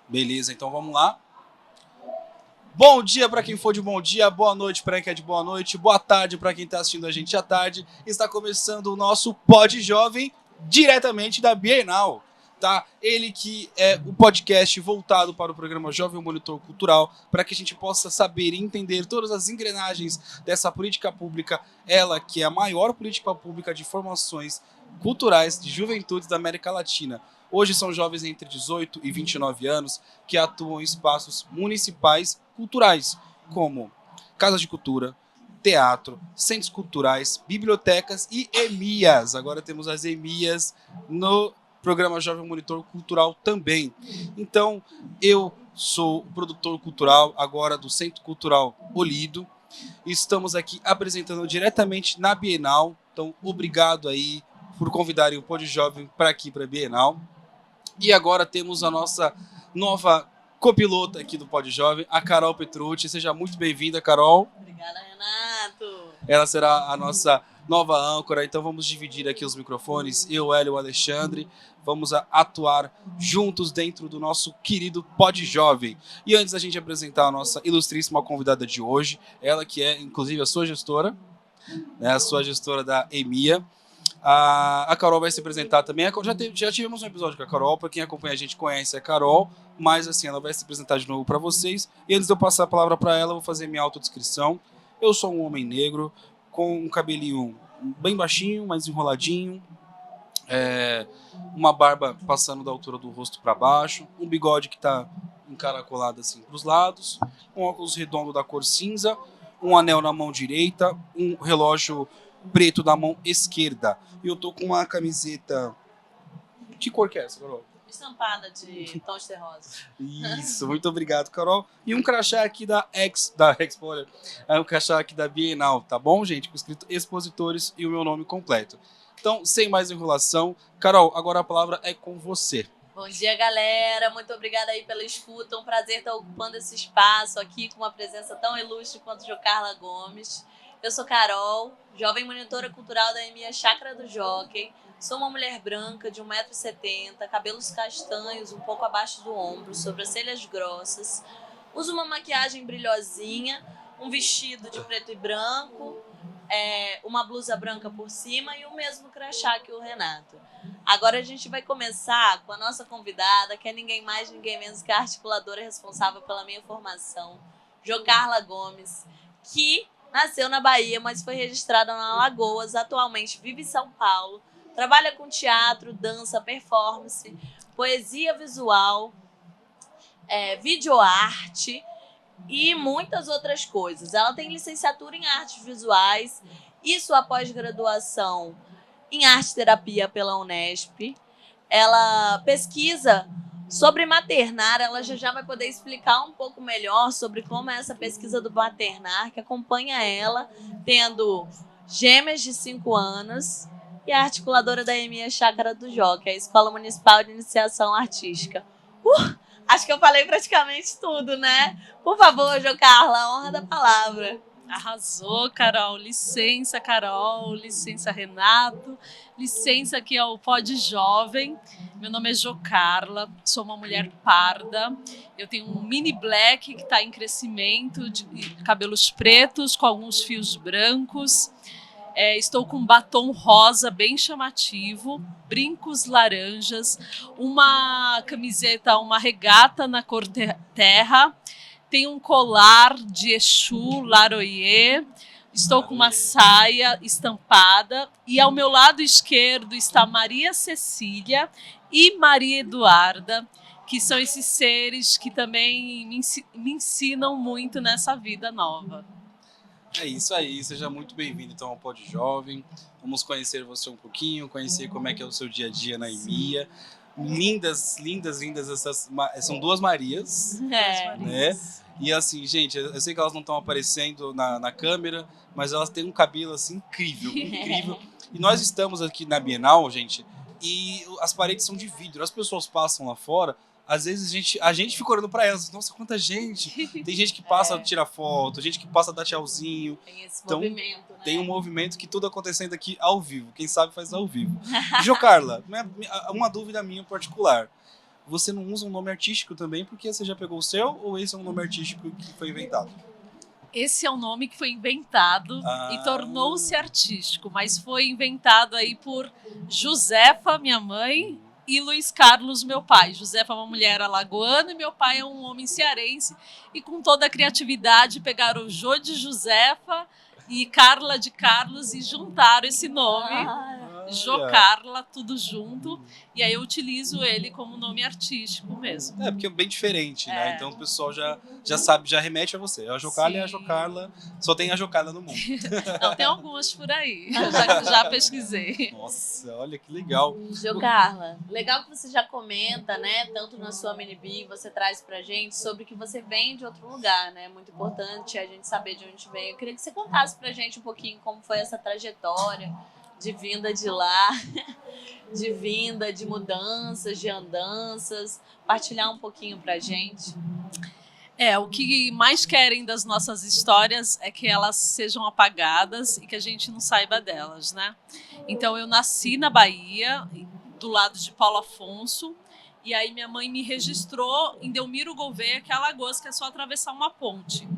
Beleza, então vamos lá. Bom dia para quem for de bom dia, boa noite para quem é de boa noite, boa tarde para quem está assistindo a gente à tarde. Está começando o nosso Pod Jovem diretamente da Bienal, tá? Ele que é o podcast voltado para o programa Jovem Monitor Cultural, para que a gente possa saber e entender todas as engrenagens dessa política pública, ela que é a maior política pública de formações culturais de juventudes da América Latina. Hoje são jovens entre 18 e 29 anos que atuam em espaços municipais culturais, como casas de cultura, teatro, centros culturais, bibliotecas e EMIAs. Agora temos as EMIAs no programa Jovem Monitor Cultural também. Então, eu sou o produtor cultural agora do Centro Cultural Olido. Estamos aqui apresentando diretamente na Bienal. Então, obrigado aí por convidarem o Pod Jovem para aqui, para a Bienal. E agora temos a nossa nova copilota aqui do Pod Jovem, a Carol Petrucci. Seja muito bem-vinda, Carol. Obrigada, Renato. Ela será a nossa nova âncora, então vamos dividir aqui os microfones. Eu, Hélio e o Alexandre vamos atuar juntos dentro do nosso querido Pod Jovem. E antes da gente apresentar a nossa ilustríssima convidada de hoje, ela que é, inclusive, a sua gestora, né, a sua gestora da EMIA, a Carol vai se apresentar também. Já tivemos um episódio com a Carol, para quem acompanha a gente conhece a Carol, mas assim, ela vai se apresentar de novo para vocês. E antes de eu passar a palavra para ela, eu vou fazer minha autodescrição. Eu sou um homem negro, com um cabelinho bem baixinho, mas enroladinho, uma barba passando da altura do rosto para baixo, um bigode que está encaracolado assim para os lados, um óculos redondo da cor cinza, um anel na mão direita, um relógio preto da mão esquerda. E eu tô com uma camiseta... Que cor que é essa, Carol? Estampada de tons terrosos. Isso, muito obrigado, Carol. E um crachá aqui da Expo, olha. É um crachá aqui da Bienal, tá bom, gente? Com escrito expositores e o meu nome completo. Então, sem mais enrolação, Carol, agora a palavra é com você. Bom dia, galera. Muito obrigada aí pela escuta. Um prazer estar ocupando esse espaço aqui com uma presença tão ilustre quanto Jocarla Gomes. Eu sou Carol, jovem monitora cultural da EMIA Chácara do Jockey. Sou uma mulher branca de 1,70 m, cabelos castanhos um pouco abaixo do ombro, sobrancelhas grossas. Uso uma maquiagem brilhosinha, um vestido de preto e branco, uma blusa branca por cima e o mesmo crachá que o Renato. Agora a gente vai começar com a nossa convidada, que é ninguém mais, ninguém menos que a articuladora responsável pela minha formação, Jocarla Gomes, que nasceu na Bahia, mas foi registrada na Alagoas, atualmente vive em São Paulo, trabalha com teatro, dança, performance, poesia visual, videoarte e muitas outras coisas. Ela tem licenciatura em artes visuais e sua pós-graduação em arte-terapia pela Unesp. Ela pesquisa sobre maternar, ela já vai poder explicar um pouco melhor sobre como é essa pesquisa do maternar, que acompanha ela, tendo gêmeas de 5 anos, e a articuladora da EMIA Chácara do Jockey, a Escola Municipal de Iniciação Artística. Acho que eu falei praticamente tudo, né? Por favor, Jocarla, a honra da palavra. Arrasou, Carol. Licença, Carol. Licença, Renato. Licença aqui ao Pod Jovem. Meu nome é Jocarla, sou uma mulher parda. Eu tenho um mini black que está em crescimento, de cabelos pretos com alguns fios brancos. Estou com um batom rosa bem chamativo, brincos laranjas, uma camiseta, uma regata na cor terra. Tenho um colar de Exu, Laroyer, estou com uma saia estampada e ao meu lado esquerdo está Maria Cecília e Maria Eduarda, que são esses seres que também me ensinam muito nessa vida nova. É isso aí, seja muito bem-vindo então ao Pod Jovem. Vamos conhecer você um pouquinho, conhecer como é que é o seu dia a dia na EMIA. Lindas, lindas, lindas essas. São duas Marias, né? E assim, gente, eu sei que elas não estão aparecendo na câmera, mas elas têm um cabelo assim incrível, incrível. E nós estamos aqui na Bienal, gente, e as paredes são de vidro. As pessoas passam lá fora, às vezes a gente fica olhando pra elas, nossa, quanta gente. Tem gente que passa, tira foto, gente que passa, dá tchauzinho. Tem esse Então, movimento, né? Tem um movimento que tudo acontecendo aqui ao vivo. Quem sabe faz ao vivo. Jo Carla, uma dúvida minha em particular. Você não usa um nome artístico também porque você já pegou o seu ou esse é um nome artístico que foi inventado? Esse é um nome que foi inventado e tornou-se artístico, mas foi inventado aí por Josefa, minha mãe, e Luiz Carlos, meu pai. Josefa é uma mulher alagoana e meu pai é um homem cearense. E com toda a criatividade pegaram o Jô de Josefa e Carla de Carlos e juntaram esse nome. Jo Carla, tudo junto. E aí eu utilizo ele como nome artístico mesmo. Porque é bem diferente, né? Então o pessoal já sabe, já remete a você. A Jo Carla é a Jo Carla, só tem a Jo Carla no mundo. Não, tem algumas por aí, já pesquisei. Nossa, olha que legal. Jo Carla, legal que você já comenta, né? Tanto na sua mini-bi, você traz pra gente sobre que você vem de outro lugar, né? Muito importante a gente saber de onde vem. Eu queria que você contasse pra gente um pouquinho como foi essa trajetória de vinda de lá, de vinda, de mudanças, de andanças, partilhar um pouquinho pra gente. O que mais querem das nossas histórias é que elas sejam apagadas e que a gente não saiba delas, né? Então eu nasci na Bahia, do lado de Paulo Afonso, e aí minha mãe me registrou em Delmiro Gouveia, que é Alagoas, que é só atravessar uma ponte.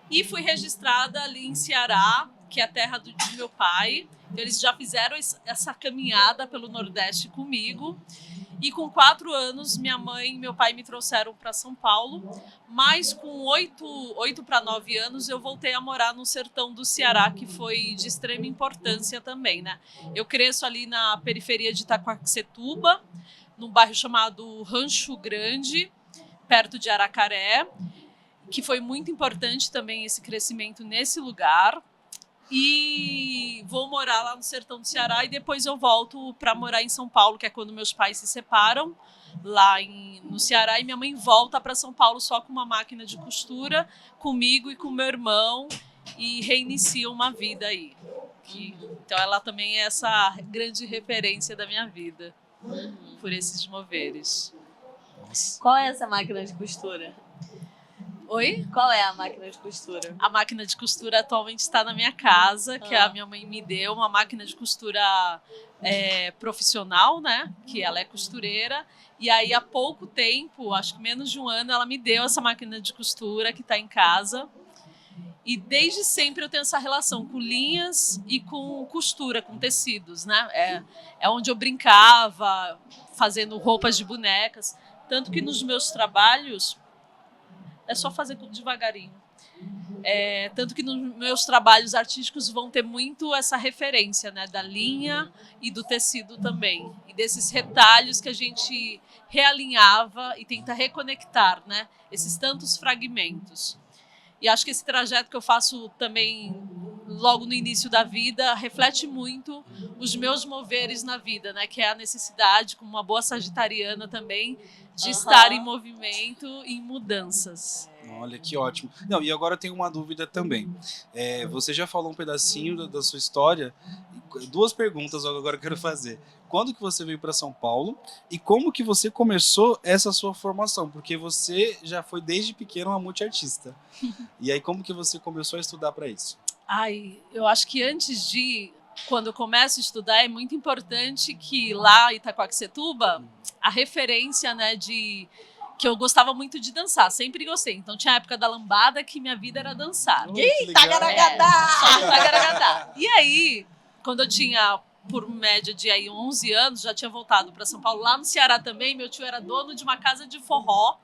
E fui registrada ali em Ceará, que é a terra de meu pai. Então, eles já fizeram essa caminhada pelo Nordeste comigo. E com 4 anos, minha mãe e meu pai me trouxeram para São Paulo. Mas com 8 para 9 anos, eu voltei a morar no sertão do Ceará, que foi de extrema importância também, né? Eu cresço ali na periferia de Itaquaquecetuba, num bairro chamado Rancho Grande, perto de Aracaré, que foi muito importante também esse crescimento nesse lugar. E vou morar lá no sertão do Ceará e depois eu volto para morar em São Paulo, que é quando meus pais se separam lá no Ceará, e minha mãe volta para São Paulo só com uma máquina de costura, comigo e com meu irmão, e reinicia uma vida aí. Então ela também é essa grande referência da minha vida, por esses moveres. Nossa. Qual é essa máquina de costura? Oi? Qual é a máquina de costura? A máquina de costura atualmente está na minha casa, que a minha mãe me deu, uma máquina de costura profissional, né? Que ela é costureira. E aí, há pouco tempo, acho que menos de um ano, ela me deu essa máquina de costura que está em casa. E desde sempre eu tenho essa relação com linhas e com costura, com tecidos, né? É onde eu brincava, fazendo roupas de bonecas. Tanto que nos meus trabalhos... É só fazer tudo devagarinho. Tanto que nos meus trabalhos artísticos vão ter muito essa referência, né, da linha e do tecido também. E desses retalhos que a gente realinhava e tenta reconectar, né, esses tantos fragmentos. E acho que esse trajeto que eu faço também logo no início da vida reflete muito os meus moveres na vida, né? Que é a necessidade, como uma boa sagitariana também, de estar em movimento e em mudanças. Olha, que ótimo. Não, e agora eu tenho uma dúvida também. Você já falou um pedacinho da sua história. 2 perguntas agora eu quero fazer. Quando que você veio para São Paulo e como que você começou essa sua formação? Porque você já foi desde pequeno uma multiartista. E aí como que você começou a estudar para isso? Eu acho que quando eu começo a estudar, é muito importante que lá em Itaquaquecetuba, a referência, né, que eu gostava muito de dançar, sempre gostei. Então tinha a época da lambada que minha vida era dançar. Tagaragadá! E aí, quando eu tinha por média de 11 anos, já tinha voltado para São Paulo. Lá no Ceará também, meu tio era dono de uma casa de forró,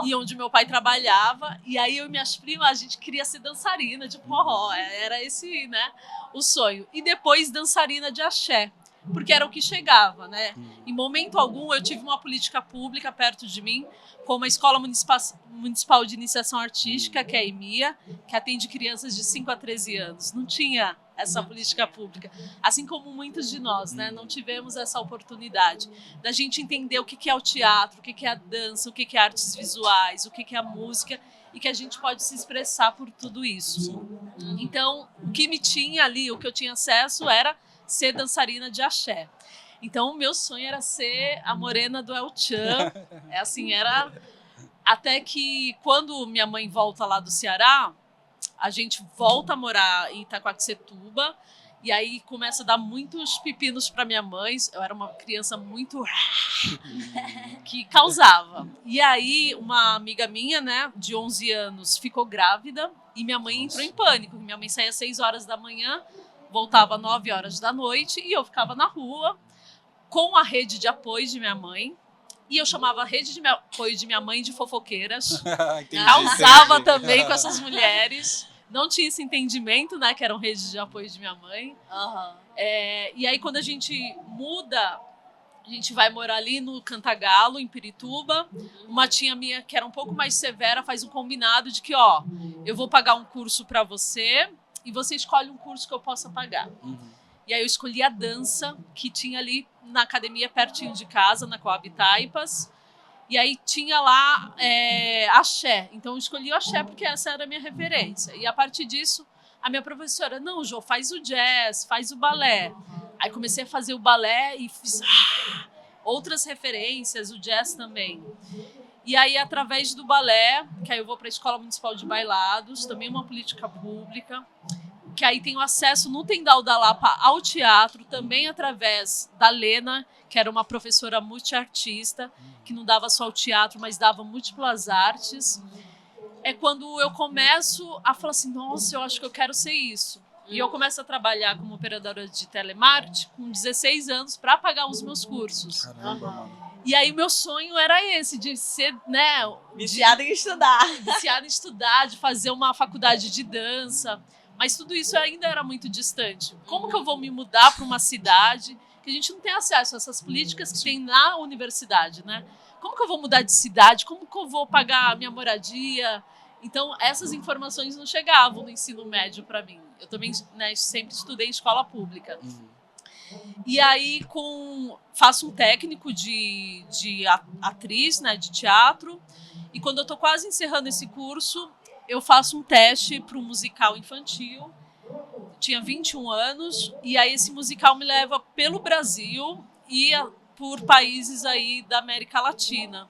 e onde meu pai trabalhava. E aí eu e minhas primas, a gente queria ser dançarina de forró. Era esse, né, o sonho. E depois dançarina de axé, porque era o que chegava, né? Em momento algum eu tive uma política pública perto de mim, como a Escola Municipal de Iniciação Artística, que é a EMIA, que atende crianças de 5 a 13 anos. Não tinha essa política pública, assim como muitos de nós, né? Não tivemos essa oportunidade da gente entender o que é o teatro, o que é a dança, o que é artes visuais, o que é a música, e que a gente pode se expressar por tudo isso. Então, o que me tinha ali, o que eu tinha acesso era ser dançarina de axé. Então, o meu sonho era ser a morena do El Chan. É assim, era... Até que, quando minha mãe volta lá do Ceará, a gente volta a morar em Itaquaquecetuba, e aí começa a dar muitos pepinos para minha mãe. Eu era uma criança muito... que causava. E aí, uma amiga minha, né, de 11 anos, ficou grávida, e minha mãe entrou em pânico. Minha mãe saía às 6 horas da manhã, voltava às 9 horas da noite, e eu ficava na rua, com a rede de apoio de minha mãe, e eu chamava a rede de apoio de minha mãe de fofoqueiras. Entendi, Causava entendi. também com essas mulheres. Não tinha esse entendimento, né, que eram redes de apoio de minha mãe. Aham. E aí, quando a gente muda, a gente vai morar ali no Cantagalo, em Pirituba. Uma tia minha, que era um pouco mais severa, faz um combinado de que, ó, eu vou pagar um curso para você e você escolhe um curso que eu possa pagar. E aí eu escolhi a dança, que tinha ali na academia pertinho de casa, na Coab Taipas. E aí tinha lá axé. Então eu escolhi o axé porque essa era a minha referência. E a partir disso, a minha professora, não, Jô, faz o jazz, faz o balé. Aí comecei a fazer o balé e fiz outras referências, o jazz também. E aí, através do balé, que aí eu vou para a Escola Municipal de Bailados, também uma política pública, que aí tenho acesso no Tendal da Lapa ao teatro, também através da Lena, que era uma professora multiartista, que não dava só o teatro, mas dava múltiplas artes. É quando eu começo a falar assim, nossa, eu acho que eu quero ser isso. E eu começo a trabalhar como operadora de telemarketing com 16 anos para pagar os meus cursos. Caramba, mano. E aí o meu sonho era esse, de ser, né, Viciada em estudar. viciada em estudar, de fazer uma faculdade de dança. Mas tudo isso ainda era muito distante. Como que eu vou me mudar para uma cidade que a gente não tem acesso a essas políticas que tem na universidade, né? Como que eu vou mudar de cidade? Como que eu vou pagar a minha moradia? Então, essas informações não chegavam no ensino médio para mim. Eu também, né, sempre estudei em escola pública. E aí, faço um técnico de atriz, né, de teatro. E quando eu estou quase encerrando esse curso, eu faço um teste para um musical infantil. Eu tinha 21 anos. E aí, esse musical me leva pelo Brasil e por países aí da América Latina.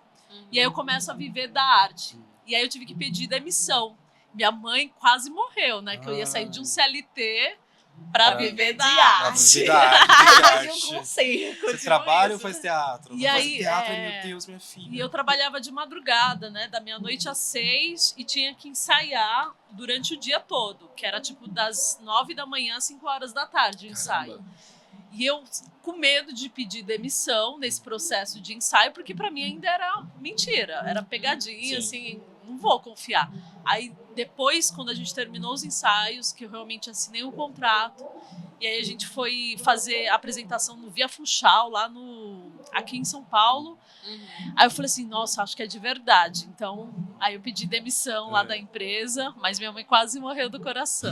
E aí, eu começo a viver da arte. E aí, eu tive que pedir demissão. Minha mãe quase morreu, né? Que eu ia sair de um CLT para viver da arte. De um concerto. Você trabalha ou faz teatro? E Não faz aí, teatro, meu Deus, minha filha. E eu trabalhava de madrugada, né? Da meia-noite às 6 e tinha que ensaiar durante o dia todo, que era tipo das 9 da manhã às 5 horas da tarde o ensaio. Caramba. E eu com medo de pedir demissão nesse processo de ensaio, porque para mim ainda era mentira, era pegadinha, Sim. assim, não vou confiar. Aí depois, quando a gente terminou os ensaios, que eu realmente assinei o contrato, e aí a gente foi fazer a apresentação no Via Funchal, aqui em São Paulo. Aí eu falei assim, nossa, acho que é de verdade. Então, aí eu pedi demissão lá da empresa, mas minha mãe quase morreu do coração.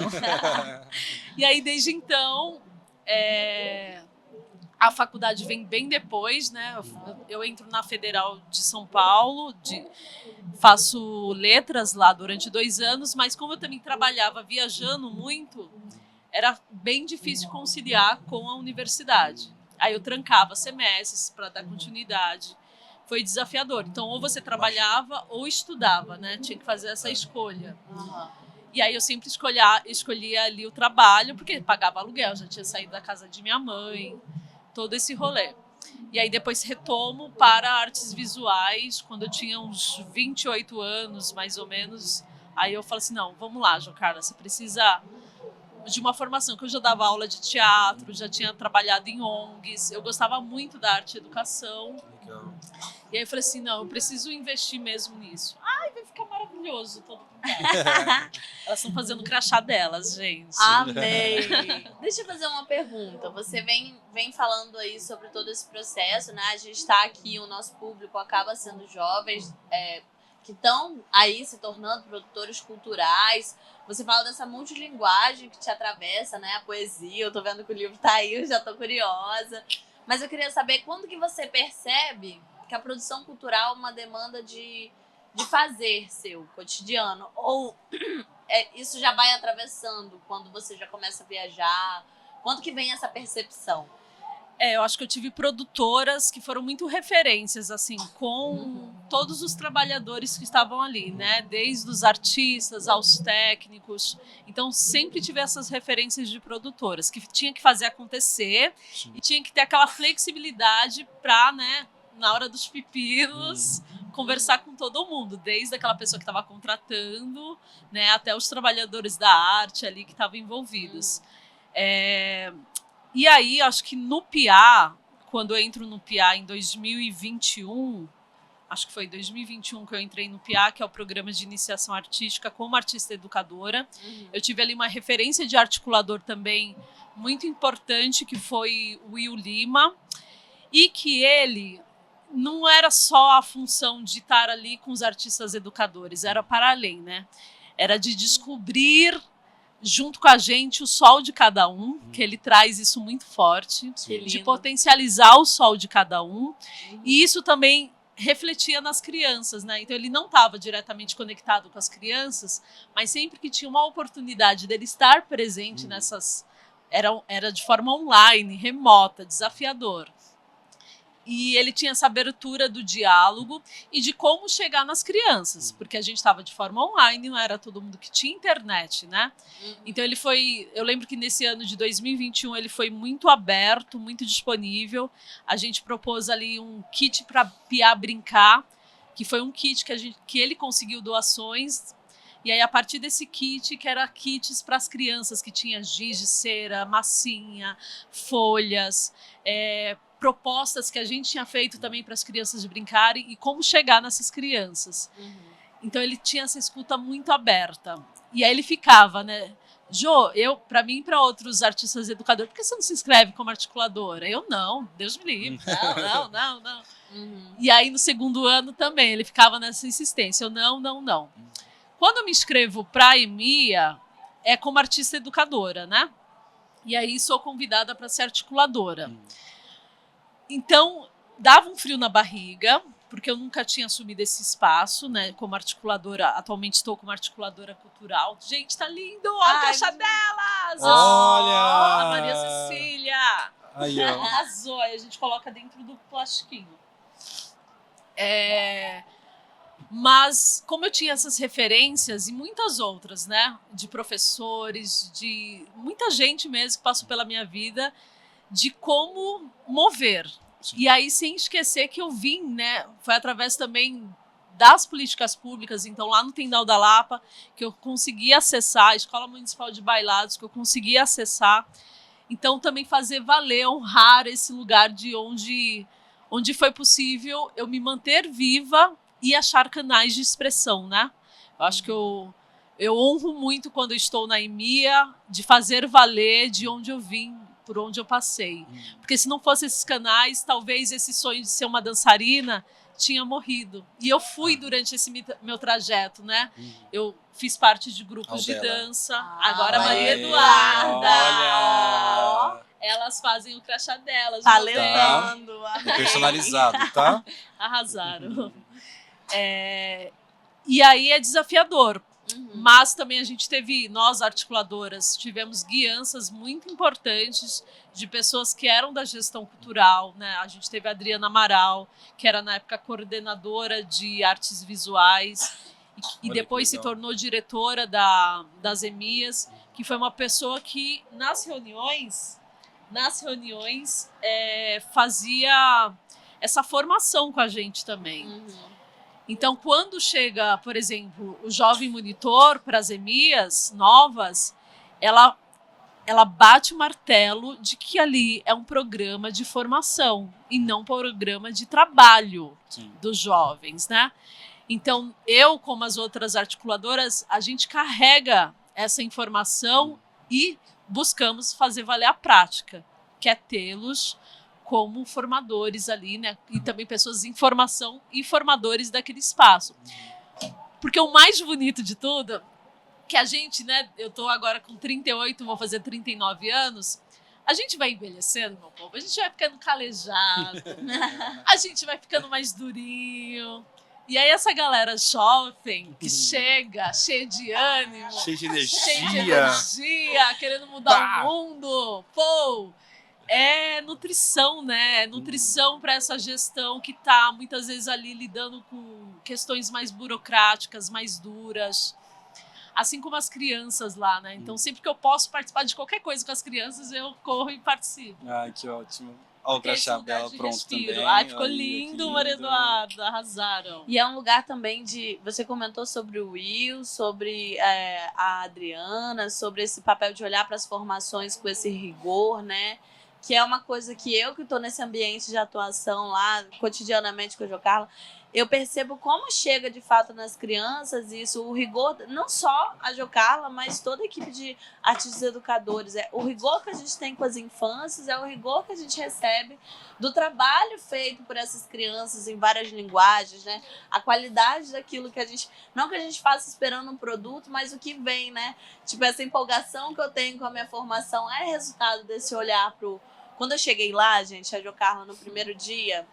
E aí, desde então, a faculdade vem bem depois, né? Eu entro na Federal de São Paulo, faço letras lá durante 2 anos, mas como eu também trabalhava viajando muito, era bem difícil conciliar com a universidade. Aí eu trancava semestres para dar continuidade. Foi desafiador. Então, ou você trabalhava ou estudava, né? Tinha que fazer essa escolha. E aí eu sempre escolhia ali o trabalho, porque pagava aluguel, já tinha saído da casa de minha mãe, todo esse rolê. E aí depois retomo para artes visuais, quando eu tinha uns 28 anos, mais ou menos. Aí eu falo assim, não, vamos lá, Jô Carla, você precisa de uma formação, que eu já dava aula de teatro, já tinha trabalhado em ONGs, eu gostava muito da arte e educação. Legal. E aí eu falei assim, não, eu preciso investir mesmo nisso. Ai, vai ficar maravilhoso todo mundo. Elas estão fazendo o crachá delas, gente. Amei! Deixa eu fazer uma pergunta. Você vem falando aí sobre todo esse processo, né? A gente está aqui, o nosso público acaba sendo jovens que estão aí se tornando produtores culturais. Você fala dessa multilinguagem que te atravessa, né? A poesia, eu tô vendo que o livro tá aí, eu já tô curiosa. Mas eu queria saber quando que você percebe que a produção cultural é uma demanda de fazer seu cotidiano, ou isso já vai atravessando quando você já começa a viajar? Quando que vem essa percepção? Eu acho que eu tive produtoras que foram muito referências, assim, com todos os trabalhadores que estavam ali, né? Desde os artistas aos técnicos. Então, sempre tive essas referências de produtoras, que tinha que fazer acontecer. Sim. E tinha que ter aquela flexibilidade para, né, na hora dos pepinos, conversar com todo mundo, desde aquela pessoa que estava contratando, né, até os trabalhadores da arte ali que estavam envolvidos. E aí, acho que no PIA, quando eu entro no PIA em 2021, acho que foi em 2021 que eu entrei no PIA, que é o Programa de Iniciação Artística como Artista Educadora. Eu tive ali uma referência de articulador também muito importante, que foi o Will Lima, e que ele não era só a função de estar ali com os artistas educadores, era para além, né? Era de descobrir junto com a gente o sol de cada um, que ele traz isso muito forte, de potencializar o sol de cada um, e isso também refletia nas crianças, né? Então ele não estava diretamente conectado com as crianças, mas sempre que tinha uma oportunidade dele estar presente nessas... Era de forma online, remota, desafiador. E ele tinha essa abertura do diálogo e de como chegar nas crianças, porque a gente estava de forma online, não era todo mundo que tinha internet, né? Então ele foi, eu lembro que nesse ano de 2021 ele foi muito aberto, muito disponível. A gente propôs ali um kit para PIA brincar, que foi um kit que ele conseguiu doações. E aí, a partir desse kit, que era kits para as crianças, que tinha giz de cera, massinha, folhas, propostas que a gente tinha feito também para as crianças brincarem e como chegar nessas crianças. Então ele tinha essa escuta muito aberta. E aí ele ficava, né? Jô, para mim e para outros artistas educadores, por que você não se inscreve como articuladora? Eu não, Deus me livre. Não. E aí no segundo ano também, ele ficava nessa insistência. Eu não. Quando eu me inscrevo para a EMIA, é como artista educadora, né? E aí sou convidada para ser articuladora. Então, dava um frio na barriga, porque eu nunca tinha assumido esse espaço, né? Como articuladora, atualmente estou como articuladora cultural. Gente, tá lindo! Olha a caixa delas! Olha! A Maria Cecília! Aí, ó. Arrasou! Aí a gente coloca dentro do plastiquinho. Mas, como eu tinha essas referências e muitas outras, né? De professores, de muita gente mesmo que passou pela minha vida, de como mover. Sim. E aí, sem esquecer que eu vim, né? Foi através também das políticas públicas, então lá no Tendal da Lapa, que eu consegui acessar, a Escola Municipal de Bailados, que eu consegui acessar. Então, também fazer valer, honrar esse lugar de onde foi possível eu me manter viva e achar canais de expressão, né? Eu acho que eu honro muito quando eu estou na EMIA, de fazer valer de onde eu vim, por onde eu passei. Porque se não fosse esses canais, talvez esse sonho de ser uma dançarina tinha morrido. E eu fui durante esse meu trajeto, né? Eu fiz parte de grupos de dança. Agora a Maria Eduarda. Olha! Elas fazem o crachá delas. Talentando. Tá. Personalizado, tá? Arrasaram. E aí é desafiador. Mas também a gente teve, nós articuladoras, tivemos guianças muito importantes de pessoas que eram da gestão cultural, né? A gente teve a Adriana Amaral, que era na época coordenadora de artes visuais e depois se tornou diretora das EMIAs, que foi uma pessoa que nas reuniões fazia essa formação com a gente também. Então, quando chega, por exemplo, o jovem monitor para as EMIAs novas, ela bate o martelo de que ali é um programa de formação e não um programa de trabalho dos jovens, né? Então, eu, como as outras articuladoras, a gente carrega essa informação e buscamos fazer valer a prática, que é tê-los como formadores ali, né? E também pessoas em formação e formadores daquele espaço. Porque o mais bonito de tudo, que a gente, né? Eu tô agora com 38, vou fazer 39 anos. A gente vai envelhecendo, meu povo. A gente vai ficando calejado. A gente vai ficando mais durinho. E aí essa galera jovem que chega, cheia de ânimo. Cheia de energia. Querendo mudar o mundo. Pô! É nutrição, né? É nutrição para essa gestão que está muitas vezes ali lidando com questões mais burocráticas, mais duras. Assim como as crianças lá, né? Então, sempre que eu posso participar de qualquer coisa com as crianças, eu corro e participo. Ai, que ótimo. A outra Esse chave lugar dela de pronto respiro. também. Ai, ficou Olha, que lindo, Maria Eduarda. Arrasaram. E é um lugar também de... Você comentou sobre o Will, sobre a Adriana, sobre esse papel de olhar para as formações com esse rigor, né? Que é uma coisa que eu que estou nesse ambiente de atuação lá, cotidianamente com a Jocarla, eu percebo como chega de fato nas crianças isso, o rigor, não só a Jocarla, mas toda a equipe de artistas educadores. O rigor que a gente tem com as infâncias é o rigor que a gente recebe do trabalho feito por essas crianças em várias linguagens, né? A qualidade daquilo que a gente... Não que a gente faça esperando um produto, mas o que vem, né? Tipo, essa empolgação que eu tenho com a minha formação é resultado desse olhar pro... Quando eu cheguei lá, gente, a Jocarla, no primeiro dia...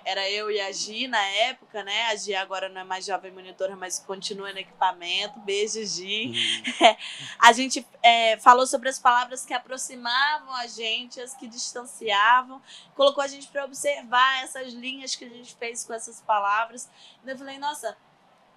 era eu e a Gi na época, né? A Gi agora não é mais jovem monitora, mas continua no equipamento. Beijo, Gi. A gente falou sobre as palavras que aproximavam a gente, as que distanciavam. Colocou a gente para observar essas linhas que a gente fez com essas palavras. E eu falei, nossa,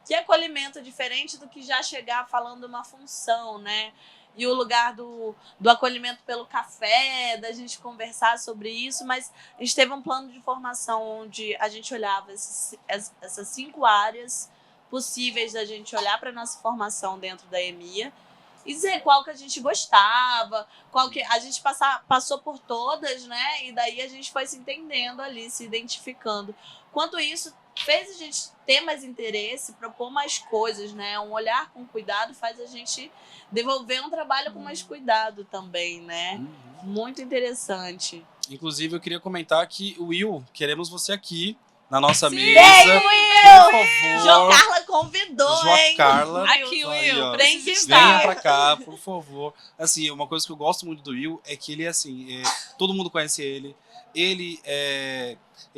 que acolhimento diferente do que já chegar falando uma função, né? E o lugar do acolhimento pelo café, da gente conversar sobre isso, mas a gente teve um plano de formação onde a gente olhava essas 5 áreas possíveis da gente olhar para a nossa formação dentro da EMIA e dizer qual que a gente gostava, qual que a gente passou por todas, né? E daí a gente foi se entendendo ali, se identificando. Quanto isso fez a gente ter mais interesse, propor mais coisas, né? Um olhar com cuidado faz a gente devolver um trabalho com mais cuidado também, né? Muito interessante. Inclusive, eu queria comentar que, Will, queremos você aqui na nossa Sim, mesa. Will! Por favor. Jocarla convidou, hein? Jocarla. Aqui, Will, ó. Tem que precisa Venha estar. pra cá, por favor. Assim, uma coisa que eu gosto muito do Will é que ele é assim, todo mundo conhece ele. Ele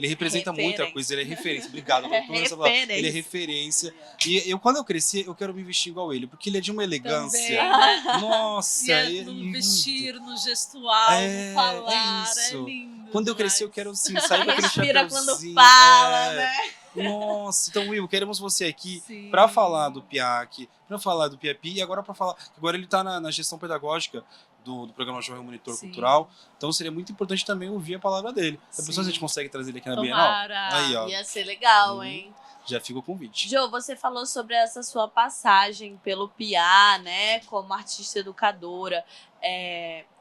representa muita coisa, ele é referência. Obrigado. Ele é referência. E quando eu crescer, eu quero me vestir igual ele, porque ele é de uma elegância. Também, né? Nossa, E é ele é no lindo. vestir, no gestual, no falar, isso. é lindo. Quando eu crescer, eu quero assim, sair com aquele Respira chapéuzinho. quando fala, né? Nossa, então Will, queremos você aqui Sim. para falar do PIAC, para falar do PIAPI e agora para falar. Agora ele está na gestão pedagógica do programa Jovem Monitor Sim. Cultural, então seria muito importante também ouvir a palavra dele. A pessoa, se a gente consegue trazer ele aqui na Bienal. Tomara. Aí, ó, Ia ser legal, hein? já fica o convite. Jo, você falou sobre essa sua passagem pelo PIA, né, como artista educadora.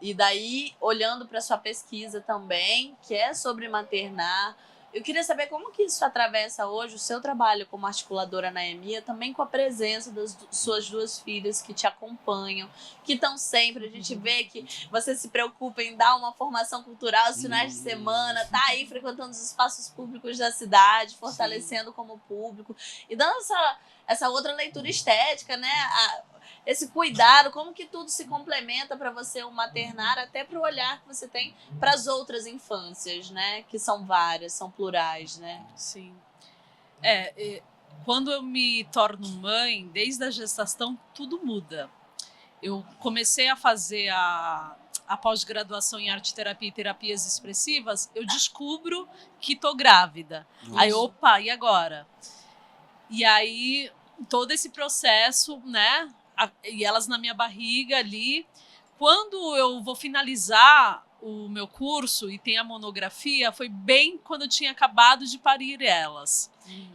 E daí, olhando para sua pesquisa também, que é sobre maternar, eu queria saber como que isso atravessa hoje o seu trabalho como articuladora na EMIA, também com a presença das suas 2 filhas que te acompanham, que estão sempre. A gente vê que você se preocupa em dar uma formação cultural aos finais de semana, tá aí frequentando os espaços públicos da cidade, fortalecendo como público e dando essa outra leitura estética, né? Esse cuidado, como que tudo se complementa para você o maternar, até para o olhar que você tem para as outras infâncias, né? Que são várias, são plurais, né? Sim. Quando eu me torno mãe, desde a gestação, tudo muda. Eu comecei a fazer a pós-graduação em arte terapia e terapias expressivas, eu descubro que tô grávida. Nossa. Aí, opa, e agora? E aí, todo esse processo, né? E elas na minha barriga ali. Quando eu vou finalizar o meu curso e tem a monografia, foi bem quando eu tinha acabado de parir elas.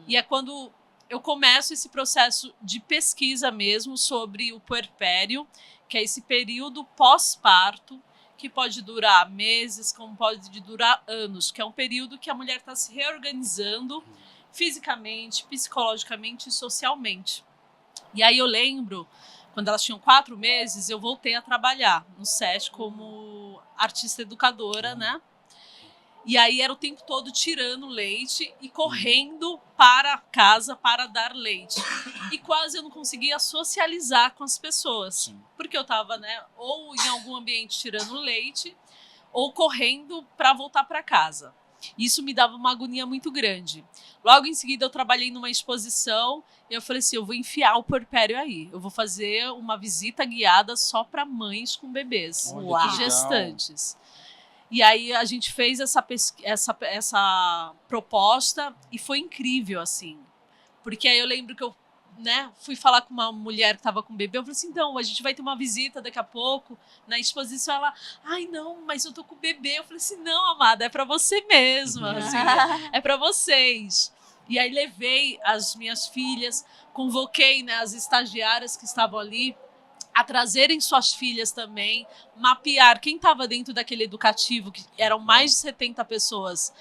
E é quando eu começo esse processo de pesquisa mesmo sobre o puerpério, que é esse período pós-parto, que pode durar meses, como pode durar anos, que é um período que a mulher está se reorganizando fisicamente, psicologicamente e socialmente. E aí eu lembro, quando elas tinham 4 meses, eu voltei a trabalhar no SESC como artista educadora, né? E aí era o tempo todo tirando leite e correndo para casa para dar leite. E quase eu não conseguia socializar com as pessoas. Sim. Porque eu estava, né, ou em algum ambiente tirando leite, ou correndo para voltar para casa. Isso me dava uma agonia muito grande. Logo em seguida eu trabalhei numa exposição e eu falei assim, eu vou enfiar o puerpério aí. Eu vou fazer uma visita guiada só para mães com bebês Olha, Uau. e gestantes. E aí a gente fez essa proposta e foi incrível, assim. Porque aí eu lembro que eu, né, fui falar com uma mulher que estava com bebê, eu falei assim, então, a gente vai ter uma visita daqui a pouco na exposição. Ela, ai, não, mas eu tô com bebê. Eu falei assim, não, amada, é para você mesma, assim, é para vocês. E aí levei as minhas filhas, convoquei, né, as estagiárias que estavam ali a trazerem suas filhas também, mapear quem estava dentro daquele educativo, que eram mais de 70 pessoas,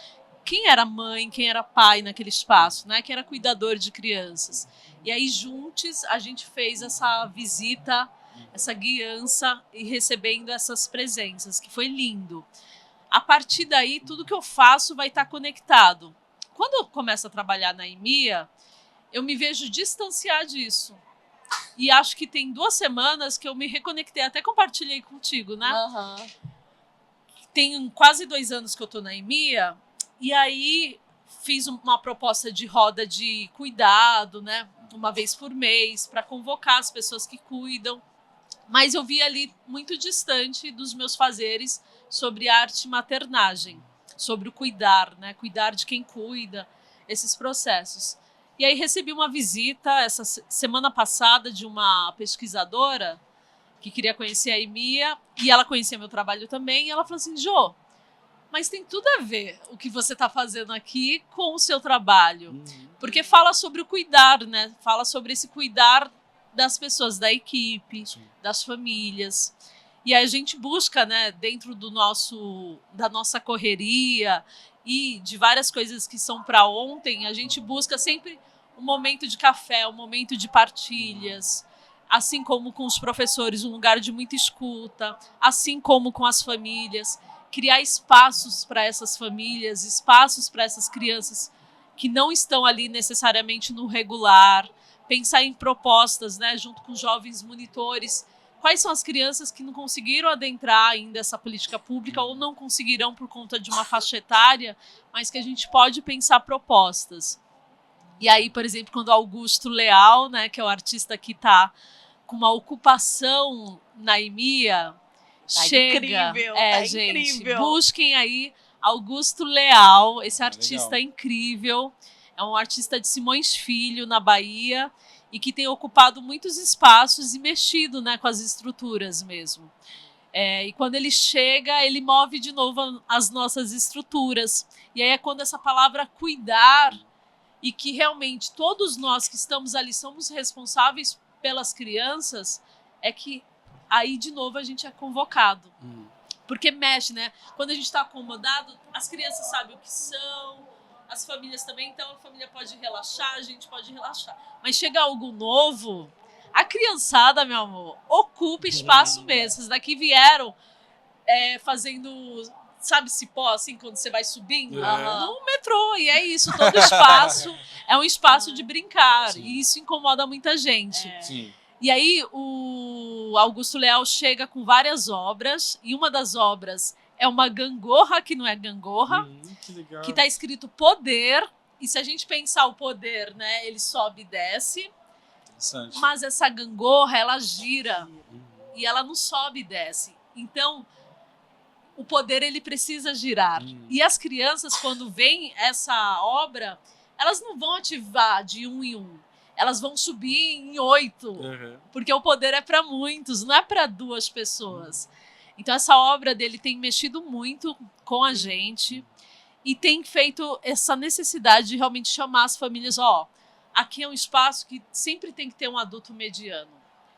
quem era mãe, quem era pai naquele espaço, né? Quem era cuidador de crianças. E aí, juntos, a gente fez essa visita, essa guiança e recebendo essas presenças, que foi lindo. A partir daí, tudo que eu faço vai estar conectado. Quando eu começo a trabalhar na EMEA, eu me vejo distanciar disso. E acho que tem 2 semanas que eu me reconectei, até compartilhei contigo, né? Uhum. Tem quase 2 anos que eu tô na EMEA, e aí fiz uma proposta de roda de cuidado, né? Uma vez por mês, para convocar as pessoas que cuidam. Mas eu vi ali muito distante dos meus fazeres sobre arte e maternagem, sobre o cuidar, né? Cuidar de quem cuida, esses processos. E aí recebi uma visita essa semana passada de uma pesquisadora que queria conhecer a EMEA, e ela conhecia meu trabalho também, e ela falou assim, Jô, mas tem tudo a ver o que você está fazendo aqui com o seu trabalho. Porque fala sobre o cuidar, né? Fala sobre esse cuidar das pessoas, da equipe, Sim. das famílias. E aí a gente busca, né, dentro da nossa correria e de várias coisas que são para ontem, a gente busca sempre um momento de café, um momento de partilhas, assim como com os professores, um lugar de muita escuta, assim como com as famílias, criar espaços para essas famílias, espaços para essas crianças que não estão ali necessariamente no regular, pensar em propostas, né, junto com jovens monitores. Quais são as crianças que não conseguiram adentrar ainda essa política pública ou não conseguirão por conta de uma faixa etária, mas que a gente pode pensar propostas. E aí, por exemplo, quando o Augusto Leal, né, que é o artista que está com uma ocupação na EMEA, Tá chega. incrível, Gente, incrível. busquem aí Augusto Leal, esse artista Legal. incrível. É um artista de Simões Filho, na Bahia, e que tem ocupado muitos espaços e mexido, né, com as estruturas mesmo. E quando ele chega, ele move de novo as nossas estruturas. E aí é quando essa palavra cuidar, e que realmente todos nós que estamos ali somos responsáveis pelas crianças, é que aí de novo a gente é convocado. Porque mexe, né? Quando a gente está acomodado, as crianças sabem o que são, as famílias também, então a família pode relaxar, a gente pode relaxar. Mas chega algo novo, a criançada, meu amor, ocupa espaço mesmo. Essas daqui vieram fazendo, sabe, cipó, assim, quando você vai subindo no metrô. E é isso, todo espaço é um espaço de brincar. Sim. E isso incomoda muita gente. Sim. E aí o Augusto Leal chega com várias obras, e uma das obras é uma gangorra, que não é gangorra, Que legal. que está escrito poder, e se a gente pensar o poder, né, ele sobe e desce, Interessante. mas essa gangorra, ela gira, e ela não sobe e desce. Então, o poder, ele precisa girar. E as crianças, quando veem essa obra, elas não vão ativar de 1 em 1. Elas vão subir em 8, porque o poder é para muitos, não é para 2 pessoas. Então essa obra dele tem mexido muito com a gente e tem feito essa necessidade de realmente chamar as famílias, aqui é um espaço que sempre tem que ter um adulto mediano,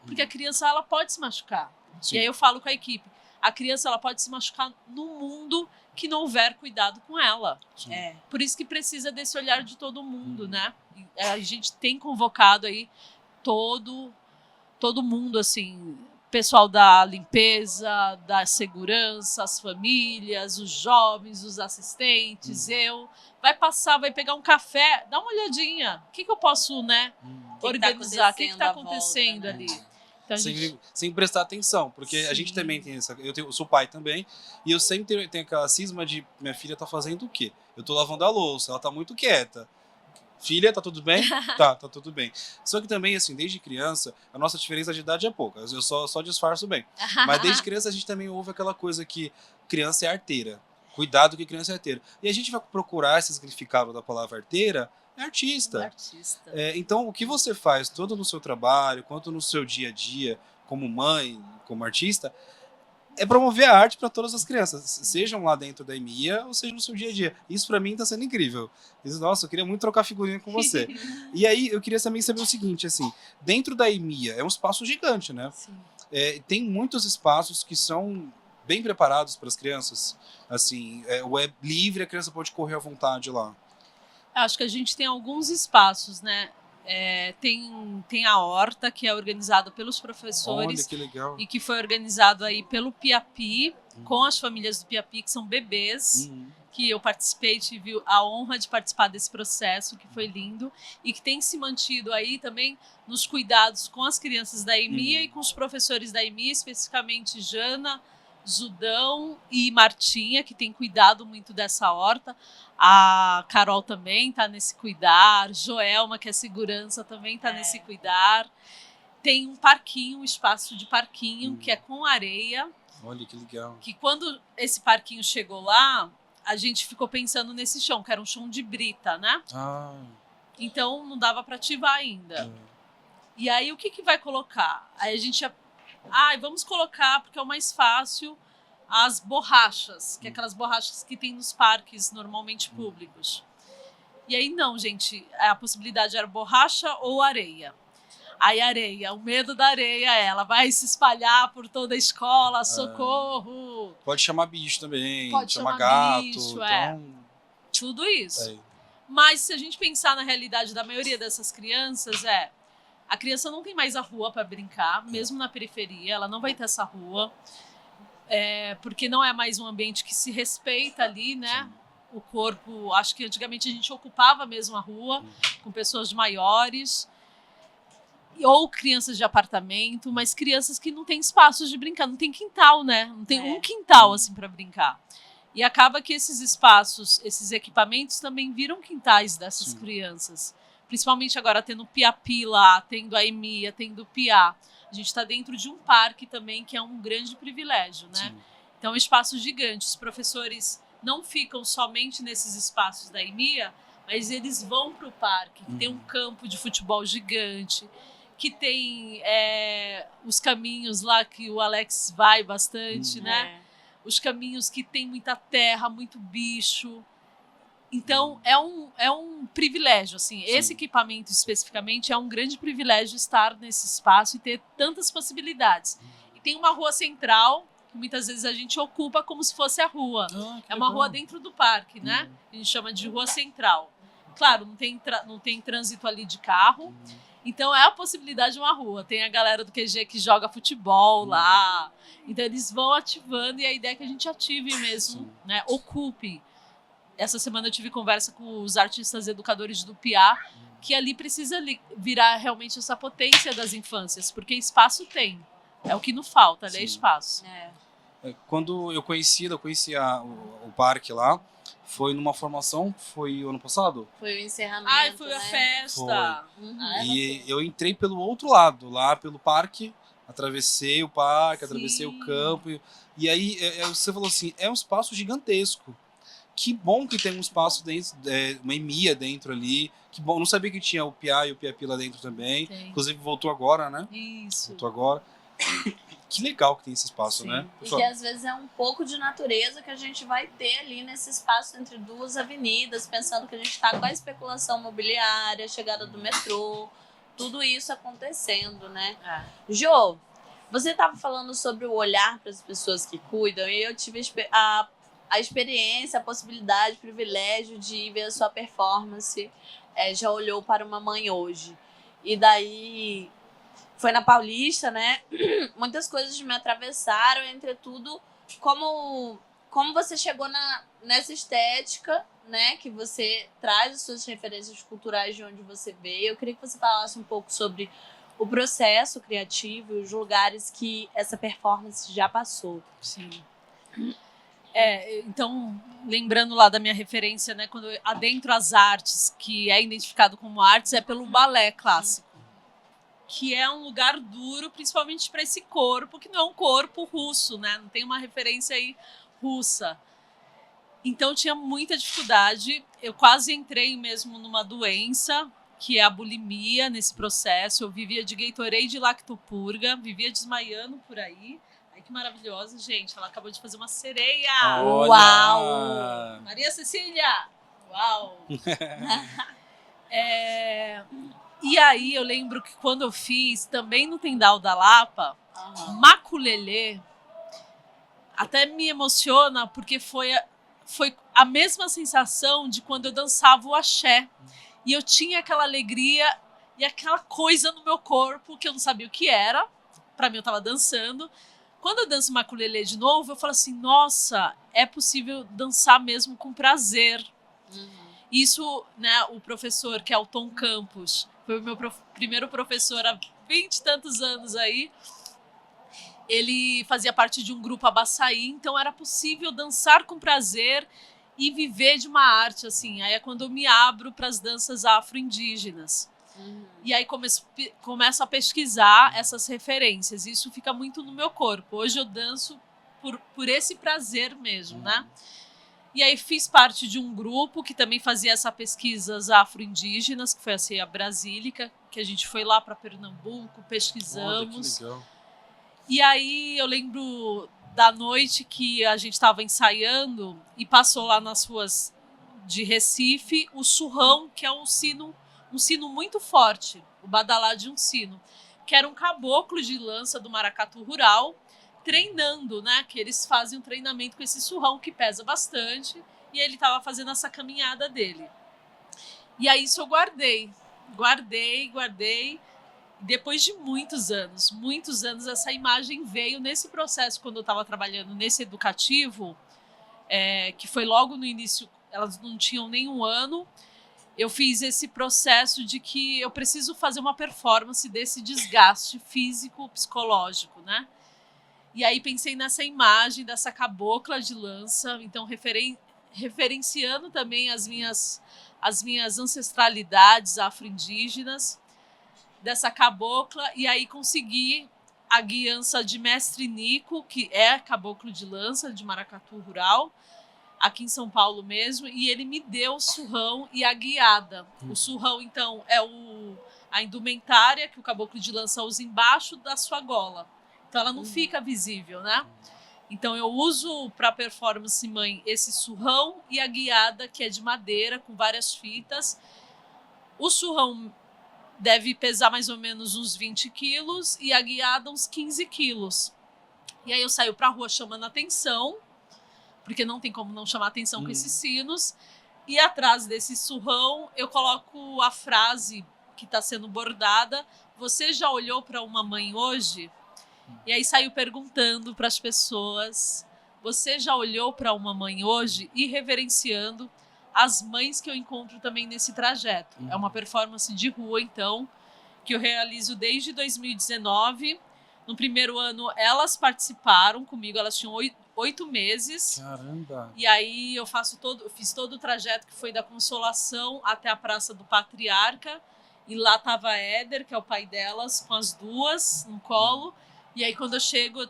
porque a criança, ela pode se machucar. Sim. E aí eu falo com a equipe, a criança, ela pode se machucar no mundo que não houver cuidado com ela. Sim. Por isso que precisa desse olhar de todo mundo, né? A gente tem convocado aí todo mundo, assim, pessoal da limpeza, da segurança, as famílias, os jovens, os assistentes, vai passar, vai pegar um café, dá uma olhadinha, o que eu posso, né, organizar, o que está acontecendo ali. Então, Sem prestar atenção, porque a gente também tem eu sou pai também, e eu sempre tenho aquela cisma de, minha filha tá fazendo o quê? Eu tô lavando a louça, ela tá muito quieta. Filha, tá tudo bem? Tá tudo bem. Só que também, assim, desde criança, a nossa diferença de idade é pouca. Eu só disfarço bem. Mas desde criança a gente também ouve aquela coisa que criança é arteira. Cuidado que criança é arteira. E a gente vai procurar esse significado da palavra arteira, é artista. Artista. Então, o que você faz, tanto no seu trabalho, quanto no seu dia a dia, como mãe, como artista, é promover a arte para todas as crianças, sejam lá dentro da EMEA ou seja no seu dia a dia. Isso para mim está sendo incrível. Nossa, eu queria muito trocar figurinha com você. E aí eu queria também saber o seguinte, assim, dentro da EMEA é um espaço gigante, né? Sim. Tem muitos espaços que são bem preparados para as crianças. Assim, o é livre, a criança pode correr à vontade lá. Acho que a gente tem alguns espaços, né? Tem a horta, que é organizado pelos professores. Olha que legal. E que foi organizado aí pelo Piapi, com as famílias do Piapi, que são bebês, que eu participei, tive a honra de participar desse processo, que foi lindo, e que tem se mantido aí também nos cuidados com as crianças da EMEA e com os professores da EMEA, especificamente Jana, Zudão e Martinha, que tem cuidado muito dessa horta. A Carol também está nesse cuidar, Joelma, que é segurança, também está nesse cuidar. Tem um parquinho, um espaço de parquinho, que é com areia. Olha que legal. Que quando esse parquinho chegou lá, a gente ficou pensando nesse chão, que era um chão de brita, né? Então não dava para ativar ainda. E aí o que vai colocar? Aí a gente vamos colocar, porque é o mais fácil, as borrachas, que é aquelas borrachas que tem nos parques normalmente públicos. E aí não, gente, a possibilidade era borracha ou areia. Aí areia, o medo da areia, ela vai se espalhar por toda a escola, socorro. Pode chamar bicho também, Pode chamar chamar gato. bicho, então... Tudo isso. Mas se a gente pensar na realidade da maioria dessas crianças, a criança não tem mais a rua para brincar, mesmo na periferia, ela não vai ter essa rua, porque não é mais um ambiente que se respeita ali, né? Sim. O corpo, acho que antigamente a gente ocupava mesmo a rua com pessoas maiores, ou crianças de apartamento, mas crianças que não têm espaços de brincar, não tem quintal, né? Não tem um quintal assim para brincar. E acaba que esses espaços, esses equipamentos também viram quintais dessas crianças. Principalmente agora tendo o Piapi lá, tendo a EMEA, tendo o Piá. A gente está dentro de um parque também, que é um grande privilégio, né? Sim. Então, é um espaço gigante. Os professores não ficam somente nesses espaços da EMEA, mas eles vão para o parque, que tem um campo de futebol gigante, que tem os caminhos lá que o Alex vai bastante, né? Os caminhos que tem muita terra, muito bicho. Então, é um privilégio, assim. Sim. Esse equipamento especificamente é um grande privilégio estar nesse espaço e ter tantas possibilidades. E tem uma rua central, que muitas vezes a gente ocupa como se fosse a rua. É uma rua dentro do parque, né? A gente chama de rua central. Claro, não tem trânsito ali de carro. Então, é a possibilidade de uma rua. Tem a galera do QG que joga futebol lá. Então, eles vão ativando e a ideia é que a gente ative mesmo, né? Ocupe. Essa semana eu tive conversa com os artistas educadores do Piá, que ali precisa virar realmente essa potência das infâncias, porque espaço tem. É o que não falta, ali é espaço. Quando eu conheci o parque lá, foi numa formação, foi o ano passado? Foi o encerramento, foi a festa. E eu entrei pelo outro lado, lá pelo parque, atravessei o parque, atravessei o campo. E aí você falou assim, é um espaço gigantesco. Que bom que tem um espaço dentro, uma EMEA dentro ali. Que bom, não sabia que tinha o Piá e o Piapi lá dentro também. Tem. Inclusive voltou agora, né? Isso. Voltou agora. Que legal que tem esse espaço, né? E que às vezes é um pouco de natureza que a gente vai ter ali nesse espaço entre duas avenidas, pensando que a gente está com a especulação imobiliária, a chegada do metrô, tudo isso acontecendo, né? Jô, você estava falando sobre o olhar para as pessoas que cuidam, e eu tive a experiência, a possibilidade, o privilégio de ver a sua performance. Já olhou para uma mãe hoje. E daí foi na Paulista, né? Muitas coisas me atravessaram, entretudo, como você chegou nessa estética, né? Que você traz as suas referências culturais de onde você veio. Eu queria que você falasse um pouco sobre o processo criativo e os lugares que essa performance já passou. Sim. Então, lembrando lá da minha referência, né, quando eu adentro as artes, que é identificado como artes, é pelo balé clássico, que é um lugar duro, principalmente para esse corpo, que não é um corpo russo, né, não tem uma referência aí russa. Então tinha muita dificuldade. Eu quase entrei mesmo numa doença, que é a bulimia, nesse processo. Eu vivia de Gatorade e lactopurga, vivia desmaiando por aí. Ai, que maravilhosa, gente. Ela acabou de fazer uma sereia. Olha! Uau! Maria Cecília! Uau! E aí eu lembro que quando eu fiz, também no Tendal da Lapa, Maculelê, até me emociona porque foi a mesma sensação de quando eu dançava o axé. E eu tinha aquela alegria e aquela coisa no meu corpo que eu não sabia o que era. Pra mim eu tava dançando. Quando eu danço Maculelê de novo, eu falo assim, nossa, é possível dançar mesmo com prazer. Isso, né, o professor, que é o Tom Campos, foi o meu primeiro professor há 20 e tantos anos aí. Ele fazia parte de um grupo Abaçaí, então era possível dançar com prazer e viver de uma arte, assim. Aí é quando eu me abro para as danças afro-indígenas. E aí começo a pesquisar essas referências. Isso fica muito no meu corpo. Hoje eu danço por esse prazer mesmo, né? E aí fiz parte de um grupo que também fazia essa pesquisas afro-indígenas, que foi a Ceia Brasílica, que a gente foi lá para Pernambuco, pesquisamos. Olha, que legal. E aí eu lembro da noite que a gente estava ensaiando e passou lá nas ruas de Recife o surrão, que é um sino muito forte, o badalá de um sino, que era um caboclo de lança do maracatu rural, treinando, né? Que eles fazem um treinamento com esse surrão que pesa bastante, e ele estava fazendo essa caminhada dele. E aí isso eu guardei. Depois de muitos anos, essa imagem veio nesse processo, quando eu estava trabalhando nesse educativo, que foi logo no início, elas não tinham nenhum ano. Eu fiz esse processo de que eu preciso fazer uma performance desse desgaste físico, psicológico, né? E aí pensei nessa imagem dessa cabocla de lança, então referenciando também as minhas ancestralidades afro-indígenas, dessa cabocla, e aí consegui a guiança de Mestre Nico, que é caboclo de lança de maracatu rural, aqui em São Paulo mesmo, e ele me deu o surrão e a guiada. O surrão, então, é a indumentária que o caboclo de lança usa embaixo da sua gola. Então ela não fica visível, né? Então eu uso para performance mãe esse surrão e a guiada, que é de madeira, com várias fitas. O surrão deve pesar mais ou menos uns 20 quilos e a guiada uns 15 quilos. E aí eu saio pra rua chamando atenção, porque não tem como não chamar atenção com esses sinos. E atrás desse surrão eu coloco a frase que está sendo bordada: você já olhou para uma mãe hoje? E aí saio perguntando para as pessoas: você já olhou para uma mãe hoje? E reverenciando as mães que eu encontro também nesse trajeto. É uma performance de rua, então, que eu realizo desde 2019. No primeiro ano, elas participaram comigo, elas tinham 8 meses. Caramba! E aí eu fiz todo o trajeto, que foi da Consolação até a Praça do Patriarca. E lá estava Éder, que é o pai delas, com as duas no colo. E aí quando eu chego,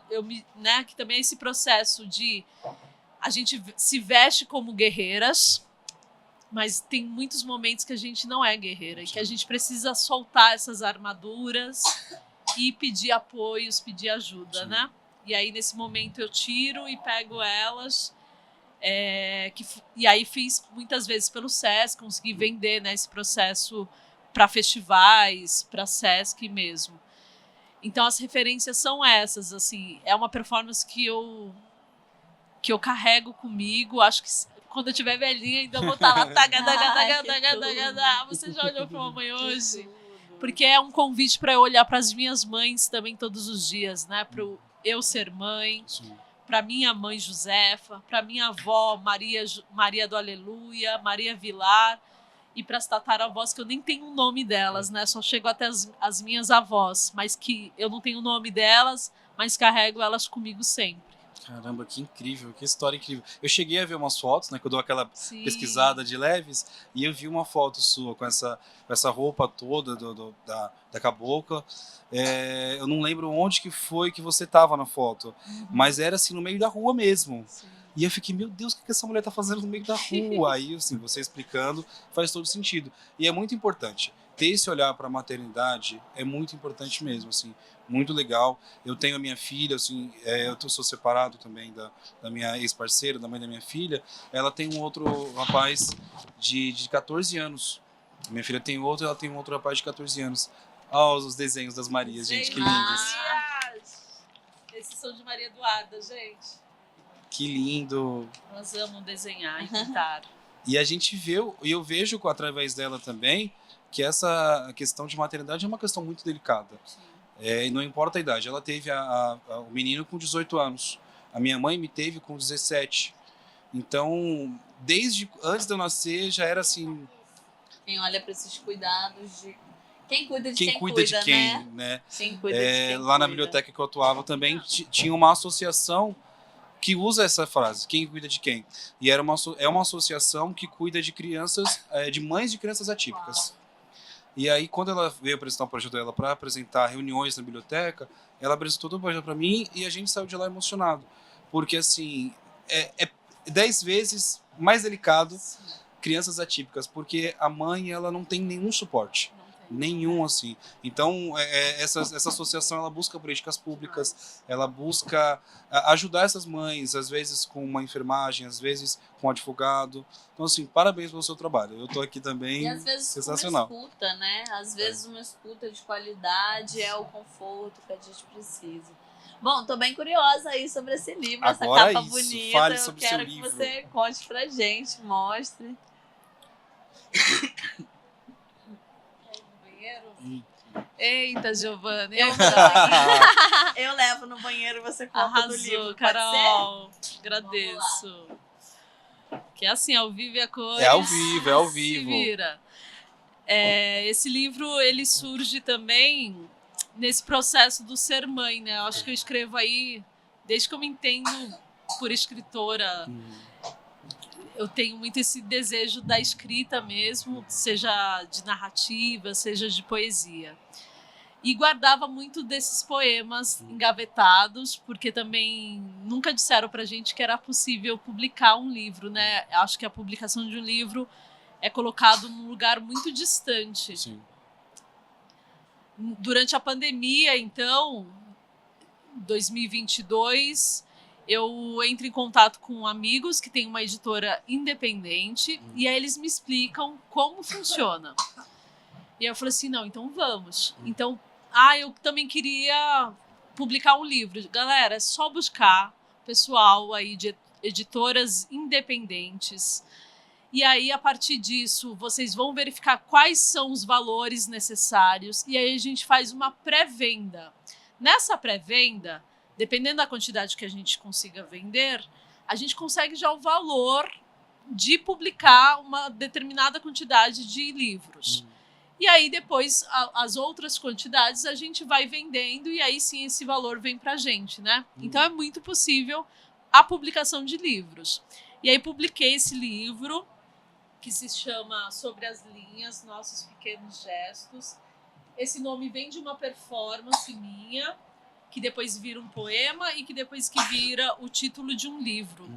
né, que também é esse processo de a gente se veste como guerreiras, mas tem muitos momentos que a gente não é guerreira e que a gente precisa soltar essas armaduras e pedir apoios, pedir ajuda, Sim. né? E aí, nesse momento, eu tiro e pego elas. E aí fiz muitas vezes pelo SESC, consegui vender, né, esse processo para festivais, para SESC mesmo. Então, as referências são essas, assim. É uma performance que eu carrego comigo. Acho que quando eu tiver velhinha, ainda vou estar lá. Você já olhou para uma mãe hoje? Porque é um convite para eu olhar para as minhas mães também todos os dias, né? Para eu ser mãe, para minha mãe Josefa, para minha avó Maria do Aleluia, Maria Vilar, e para as tataravós, que eu nem tenho o nome delas, né? Só chego até as minhas avós, mas que eu não tenho o nome delas, mas carrego elas comigo sempre. Caramba, que incrível, que história incrível. Eu cheguei a ver umas fotos, né, que eu dou aquela Sim. pesquisada de leves, e eu vi uma foto sua com essa roupa toda da cabocla. Eu não lembro onde que foi que você estava na foto, mas era assim no meio da rua mesmo. Sim. E eu fiquei, meu Deus, o que essa mulher tá fazendo no meio da rua? Aí, assim, você explicando, faz todo sentido. E é muito importante. Ter esse olhar para a maternidade é muito importante mesmo, assim, muito legal. Eu tenho a minha filha, assim, sou separado também da minha ex-parceira, da mãe da minha filha. Ela tem um outro rapaz de 14 anos. Minha filha tem outro, ela tem um outro rapaz de 14 anos. Olha os desenhos das Marias, gente, que lindos. Marias! Esses são de Maria Eduarda, gente. Que lindo. Nós amamos desenhar e pintar. E a gente vê, e eu vejo através dela também, que essa questão de maternidade é uma questão muito delicada. E não importa a idade. Ela teve o menino com 18 anos. A minha mãe me teve com 17. Então, desde antes de eu nascer, já era assim... Quem olha para esses cuidados de... Quem cuida de quem quem cuida de quem, né? Quem cuida de quem lá na cuida. biblioteca que eu atuava também tinha uma associação que usa essa frase, quem cuida de quem. E é uma associação que cuida de crianças, de mães de crianças atípicas. Uau. E aí, quando ela veio apresentar o projeto dela para apresentar reuniões na biblioteca, ela apresentou todo o projeto para mim e a gente saiu de lá emocionado. Porque, assim, é 10 vezes mais delicado crianças atípicas, porque a mãe, ela não tem nenhum suporte. Nenhum, assim. Então, essa associação, ela busca políticas públicas, ela busca ajudar essas mães, às vezes com uma enfermagem, às vezes com um advogado. Então, assim, parabéns pelo seu trabalho. Eu tô aqui também, e às vezes sensacional. Uma escuta, né? Às vezes uma escuta de qualidade é o conforto que a gente precisa. Bom, tô bem curiosa aí sobre esse livro, agora essa capa isso. bonita. Fale sobre eu quero seu que livro. você conte pra gente, mostre. Eita, Giovana. Eu levo no banheiro e você conta Arrasou, do livro. Carol. Agradeço. Que é assim, ao vivo e a cores. É ao vivo, é ao vivo. Se vira. Esse livro, ele surge também nesse processo do ser mãe, né? Eu acho que eu escrevo aí, desde que eu me entendo por escritora, eu tenho muito esse desejo da escrita mesmo, seja de narrativa, seja de poesia. E guardava muito desses poemas engavetados, porque também nunca disseram pra gente que era possível publicar um livro, né? Acho que a publicação de um livro é colocado num lugar muito distante. Sim. Durante a pandemia, então, 2022, eu entro em contato com amigos que têm uma editora independente e aí eles me explicam como funciona. E aí eu falei assim, não, então vamos. Então, eu também queria publicar um livro. Galera, é só buscar pessoal aí de editoras independentes. E aí, a partir disso, vocês vão verificar quais são os valores necessários e aí a gente faz uma pré-venda. Nessa pré-venda, dependendo da quantidade que a gente consiga vender, a gente consegue já o valor de publicar uma determinada quantidade de livros. E aí, depois, as outras quantidades a gente vai vendendo e aí sim esse valor vem pra gente, né? Então, é muito possível a publicação de livros. E aí, publiquei esse livro, que se chama Sobre as Linhas, Nossos Pequenos Gestos. Esse nome vem de uma performance minha, que depois vira um poema e que depois que vira o título de um livro.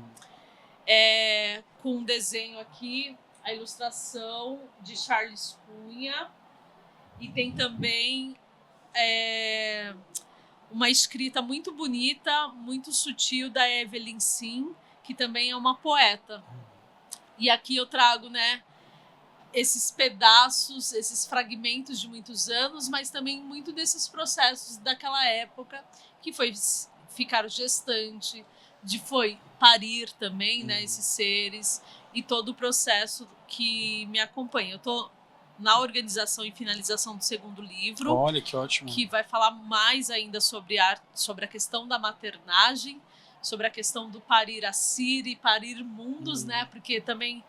Com um desenho aqui, a ilustração de Charles Cunha, e tem também uma escrita muito bonita, muito sutil da Evelyn Sim, que também é uma poeta. E aqui eu trago, né, esses pedaços, esses fragmentos de muitos anos, mas também muito desses processos daquela época, que foi ficar gestante, foi parir também, né, esses seres, e todo o processo que me acompanha. Eu estou na organização e finalização do segundo livro. Olha, que ótimo. Que vai falar mais ainda sobre a questão da maternagem, sobre a questão do parir a Siri, parir mundos, né? Porque também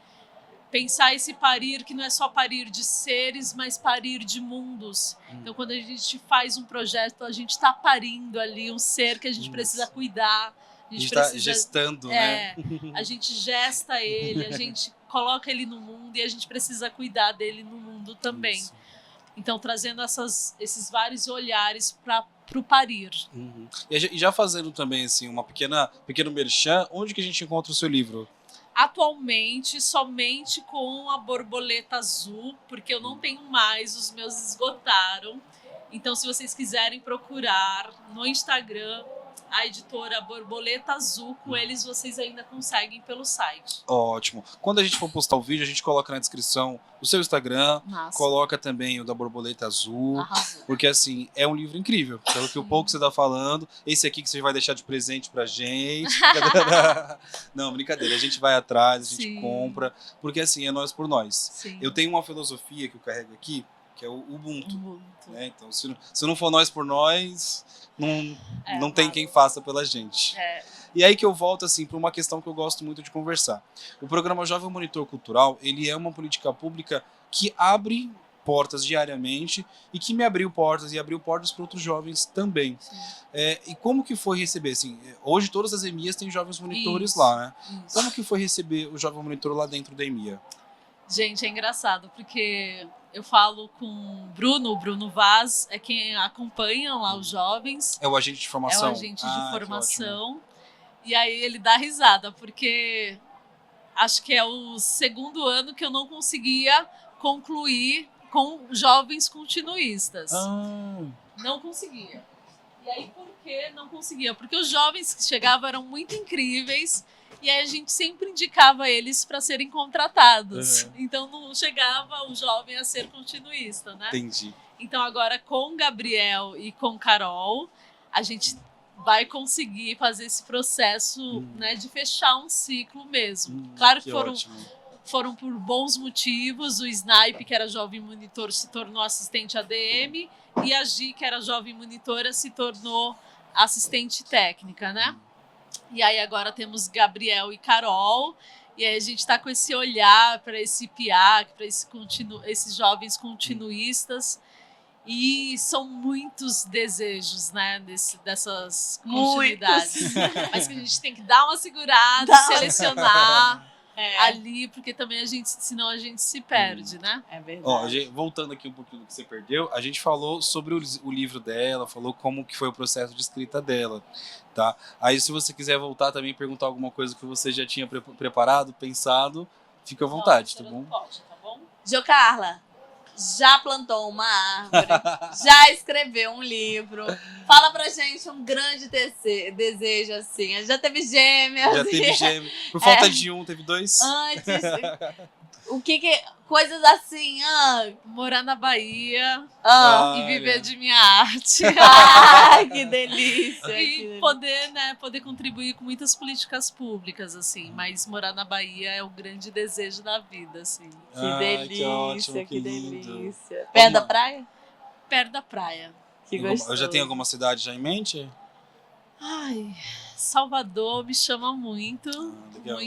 pensar esse parir que não é só parir de seres, mas parir de mundos. Então, quando a gente faz um projeto, a gente está parindo ali um ser que a gente precisa cuidar. A gente está gestando, né? A gente gesta ele, a gente coloca ele no mundo e a gente precisa cuidar dele no mundo também. Isso. Então, trazendo esses vários olhares para pro parir. E já fazendo também assim, uma pequeno merchan, onde que a gente encontra o seu livro? Atualmente, somente com a Borboleta Azul, porque eu não tenho mais, os meus esgotaram. Então, se vocês quiserem procurar no Instagram, a editora Borboleta Azul, com eles vocês ainda conseguem pelo site. Ótimo. Quando a gente for postar o vídeo, a gente coloca na descrição o seu Instagram, Massa. coloca também o da Borboleta Azul, Arrasou. porque assim, é um livro incrível. Pelo que o pouco que você tá falando, esse aqui que você vai deixar de presente pra gente. Não, brincadeira, a gente vai atrás, a gente Sim. compra, porque assim, é nós por nós. Sim. Eu tenho uma filosofia que eu carrego aqui, que é o Ubuntu. Muito. Né? Então, se não for nós por nós, não tem massa. quem faça pela gente. E aí que eu volto assim para uma questão que eu gosto muito de conversar. O programa Jovem Monitor Cultural, ele é uma política pública que abre portas diariamente e que me abriu portas e abriu portas para outros jovens também. E como que foi receber? Assim, hoje todas as EMIAs têm jovens monitores Isso, lá, né? Isso. Como que foi receber o jovem monitor lá dentro da EMIA? Gente, é engraçado, porque eu falo com o Bruno Vaz, é quem acompanha lá os jovens. É o agente de formação? É o agente de que formação. E aí ele dá risada, porque acho que é o segundo ano que eu não conseguia concluir com jovens continuistas. Não conseguia. E aí por que não conseguia? Porque os jovens que chegavam eram muito incríveis e aí a gente sempre indicava eles para serem contratados. Então não chegava o jovem a ser continuista, né? Entendi. Então agora com Gabriel e com Carol, a gente vai conseguir fazer esse processo, né, de fechar um ciclo mesmo. Claro que foram por bons motivos. O Snipe, que era jovem monitor, se tornou assistente ADM e a Gi, que era jovem monitora, se tornou assistente técnica, né? E aí agora temos Gabriel e Carol, e aí a gente está com esse olhar para esse PIAC, para esses jovens continuistas. E são muitos desejos, né, dessas continuidades. Mas que a gente tem que dar uma segurada, selecionar ali, porque também senão a gente se perde, né? É verdade. Voltando aqui um pouquinho do que você perdeu, a gente falou sobre o livro dela, falou como que foi o processo de escrita dela, tá? Aí se você quiser voltar também e perguntar alguma coisa que você já tinha preparado, pensado, fica à vontade, tá bom? Pode, tá bom? Jocarla, já plantou uma árvore, já escreveu um livro. Fala pra gente um grande desejo, assim. Já teve gêmeas. Já teve gêmeo. Por falta de um, teve dois. Antes, o que coisas assim, Morar na Bahia e viver olha. de minha arte. Que delícia. E poder contribuir com muitas políticas públicas, assim. Mas morar na Bahia é o grande desejo da vida, assim. Que delícia, que ótimo, que delícia. Perto da praia? Perto da praia. Que gostoso. Eu já tenho alguma cidade já em mente? Ai, Salvador me chama muito. Legal.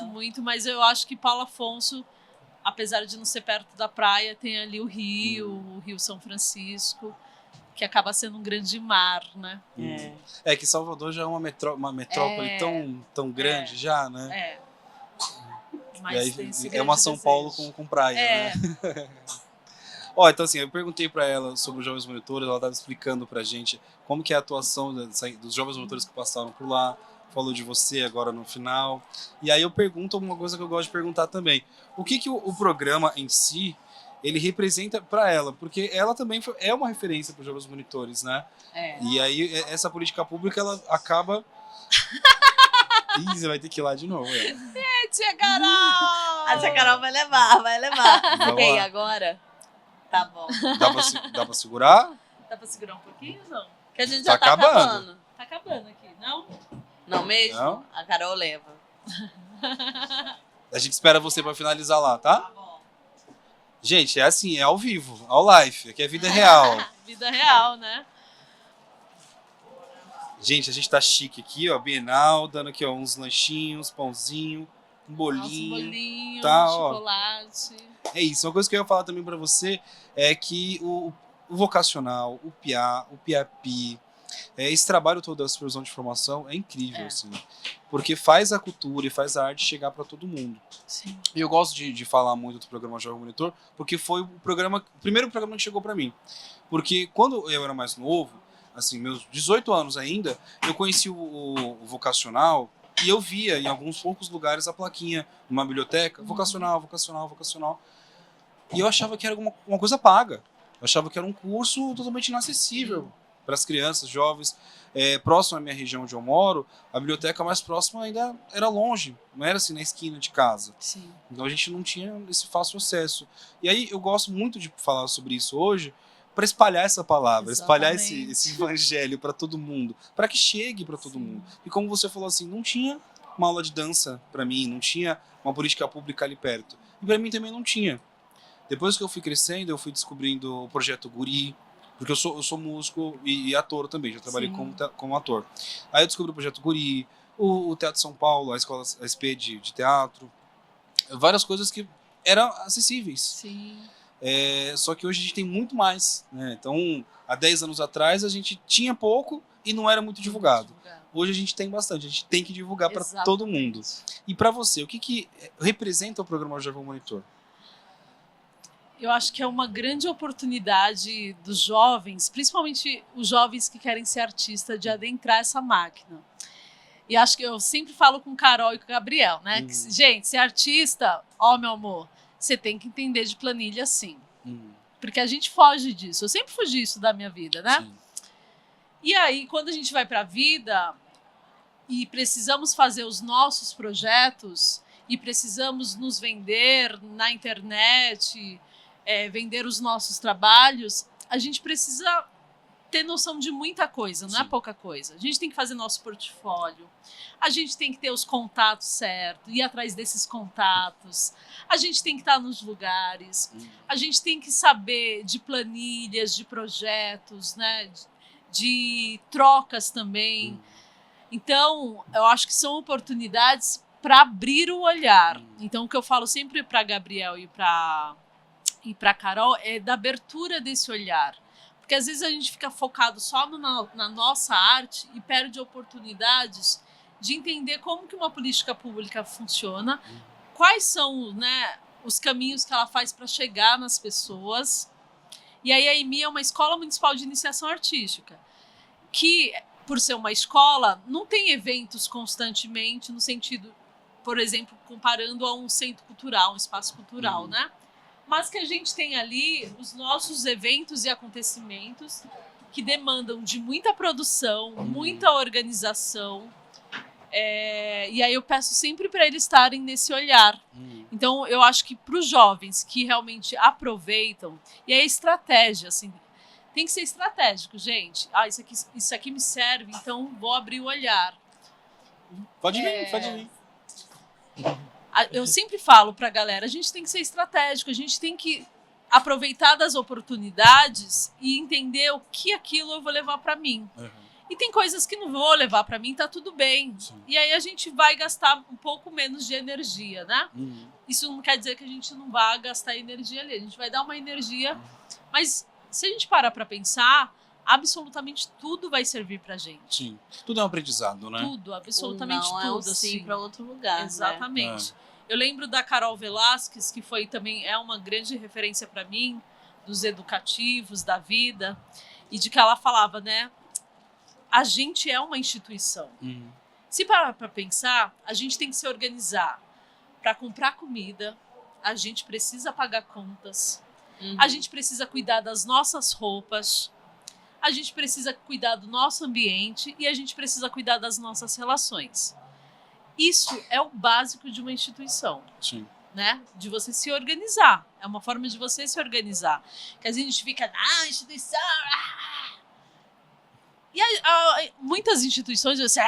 Muito. Mas eu acho que Paulo Afonso, apesar de não ser perto da praia, tem ali o Rio São Francisco, que acaba sendo um grande mar, né? É que Salvador já é uma metrópole tão grande já, né? Mas E aí tem esse é uma grande São Paulo desejo. com praia, né? Então assim, eu perguntei para ela sobre os jovens monitores, ela estava explicando pra gente como que é a atuação dos jovens monitores que passaram por lá, falou de você agora no final. E aí eu pergunto uma coisa que eu gosto de perguntar também. O que o programa em si, ele representa para ela? Porque ela também é uma referência para os jovens monitores, né? E aí essa política pública, ela acaba... Ih, você vai ter que ir lá de novo. Tia Carol! A tia Carol vai levar. Vamos E lá. agora? Tá bom. Dá pra segurar? Dá pra segurar um pouquinho ou não? Que a gente Tá já tá acabando. acabando. Tá acabando aqui, não? Não mesmo? Não? A Carol leva. A gente espera você para finalizar lá, tá? Tá bom. Gente, é assim, é ao vivo, ao live, aqui é vida real. Vida real, né? Gente, a gente tá chique aqui, ó, Bienal, dando aqui, ó, uns lanchinhos, pãozinho, um Nossa, bolinho. bolinho, tá, ó. chocolate. É isso, uma coisa que eu ia falar também para você é que o vocacional, o PIA, o PIAPI, esse trabalho todo da supervisão de formação é incrível, assim, porque faz a cultura e faz a arte chegar para todo mundo. Sim. E eu gosto de falar muito do programa Jovem Monitor, porque foi o primeiro programa que chegou para mim. Porque quando eu era mais novo, assim, meus 18 anos ainda, eu conheci o vocacional e eu via em alguns poucos lugares a plaquinha numa biblioteca, vocacional, vocacional, vocacional. E eu achava que era uma coisa paga. Eu achava que era um curso totalmente inacessível para as crianças, jovens. Próximo à minha região onde eu moro, a biblioteca mais próxima ainda era longe, não era assim na esquina de casa. Sim. Então a gente não tinha esse fácil acesso. E aí eu gosto muito de falar sobre isso hoje, para espalhar essa palavra, espalhar esse evangelho para todo mundo, para que chegue para todo mundo. E como você falou assim, não tinha uma aula de dança para mim, não tinha uma política pública ali perto. E para mim também não tinha. Depois que eu fui crescendo, eu fui descobrindo o projeto Guri, porque eu sou músico e ator também, já trabalhei como ator. Aí eu descobri o projeto Guri, o Teatro São Paulo, a escola SP de teatro, várias coisas que eram acessíveis. Sim. Só que hoje a gente tem muito mais, né? Então, há 10 anos atrás a gente tinha pouco e não era muito divulgado. Hoje a gente tem bastante, a gente tem que divulgar para todo mundo. E para você, o que representa o programa Jovem Monitor? Eu acho que é uma grande oportunidade dos jovens, principalmente os jovens que querem ser artista, de adentrar essa máquina. E acho que eu sempre falo com o Carol e com o Gabriel, né? Que, gente, ser artista, meu amor, você tem que entender de planilha sim. Porque a gente foge disso. Eu sempre fugi disso da minha vida, né? Sim. E aí, quando a gente vai para a vida e precisamos fazer os nossos projetos e precisamos nos vender na internet, vender os nossos trabalhos, a gente precisa ter noção de muita coisa, não é pouca coisa. A gente tem que fazer nosso portfólio, a gente tem que ter os contatos certos, ir atrás desses contatos, a gente tem que estar nos lugares, a gente tem que saber de planilhas, de projetos, né, de trocas também. Então, eu acho que são oportunidades para abrir o olhar. Então, o que eu falo sempre para Gabriel e para Carol é da abertura desse olhar. Porque às vezes a gente fica focado só na nossa arte e perde oportunidades de entender como que uma política pública funciona, quais são, né, os caminhos que ela faz para chegar nas pessoas. E aí a EMI é uma escola municipal de iniciação artística, que, por ser uma escola, não tem eventos constantemente, no sentido, por exemplo, comparando a um centro cultural, um espaço cultural, né? Mas que a gente tem ali os nossos eventos e acontecimentos que demandam de muita produção, muita organização. E aí eu peço sempre para eles estarem nesse olhar. Então, eu acho que para os jovens que realmente aproveitam, e é estratégia, assim, tem que ser estratégico, gente. Isso aqui me serve, então vou abrir o olhar. Pode vir. Eu sempre falo pra galera, a gente tem que ser estratégico, a gente tem que aproveitar das oportunidades e entender o que aquilo eu vou levar pra mim. E tem coisas que não vou levar pra mim, tá tudo bem. Sim. E aí a gente vai gastar um pouco menos de energia, né? Isso não quer dizer que a gente não vá gastar energia ali, a gente vai dar uma energia, mas se a gente parar pra pensar, absolutamente tudo vai servir pra gente. Sim, tudo é um aprendizado, né? Tudo, absolutamente não tudo. É o sim assim. para outro lugar. Exatamente. Né? Eu lembro da Carol Velasquez, que foi também uma grande referência para mim, dos educativos, da vida, e de que ela falava, né? A gente é uma instituição. Se parar para pensar, a gente tem que se organizar para comprar comida, a gente precisa pagar contas, a gente precisa cuidar das nossas roupas, a gente precisa cuidar do nosso ambiente e a gente precisa cuidar das nossas relações. Isso é o básico de uma instituição. Sim. Né? De você se organizar. É uma forma de você se organizar. Que às vezes a gente fica, instituição. E muitas instituições você,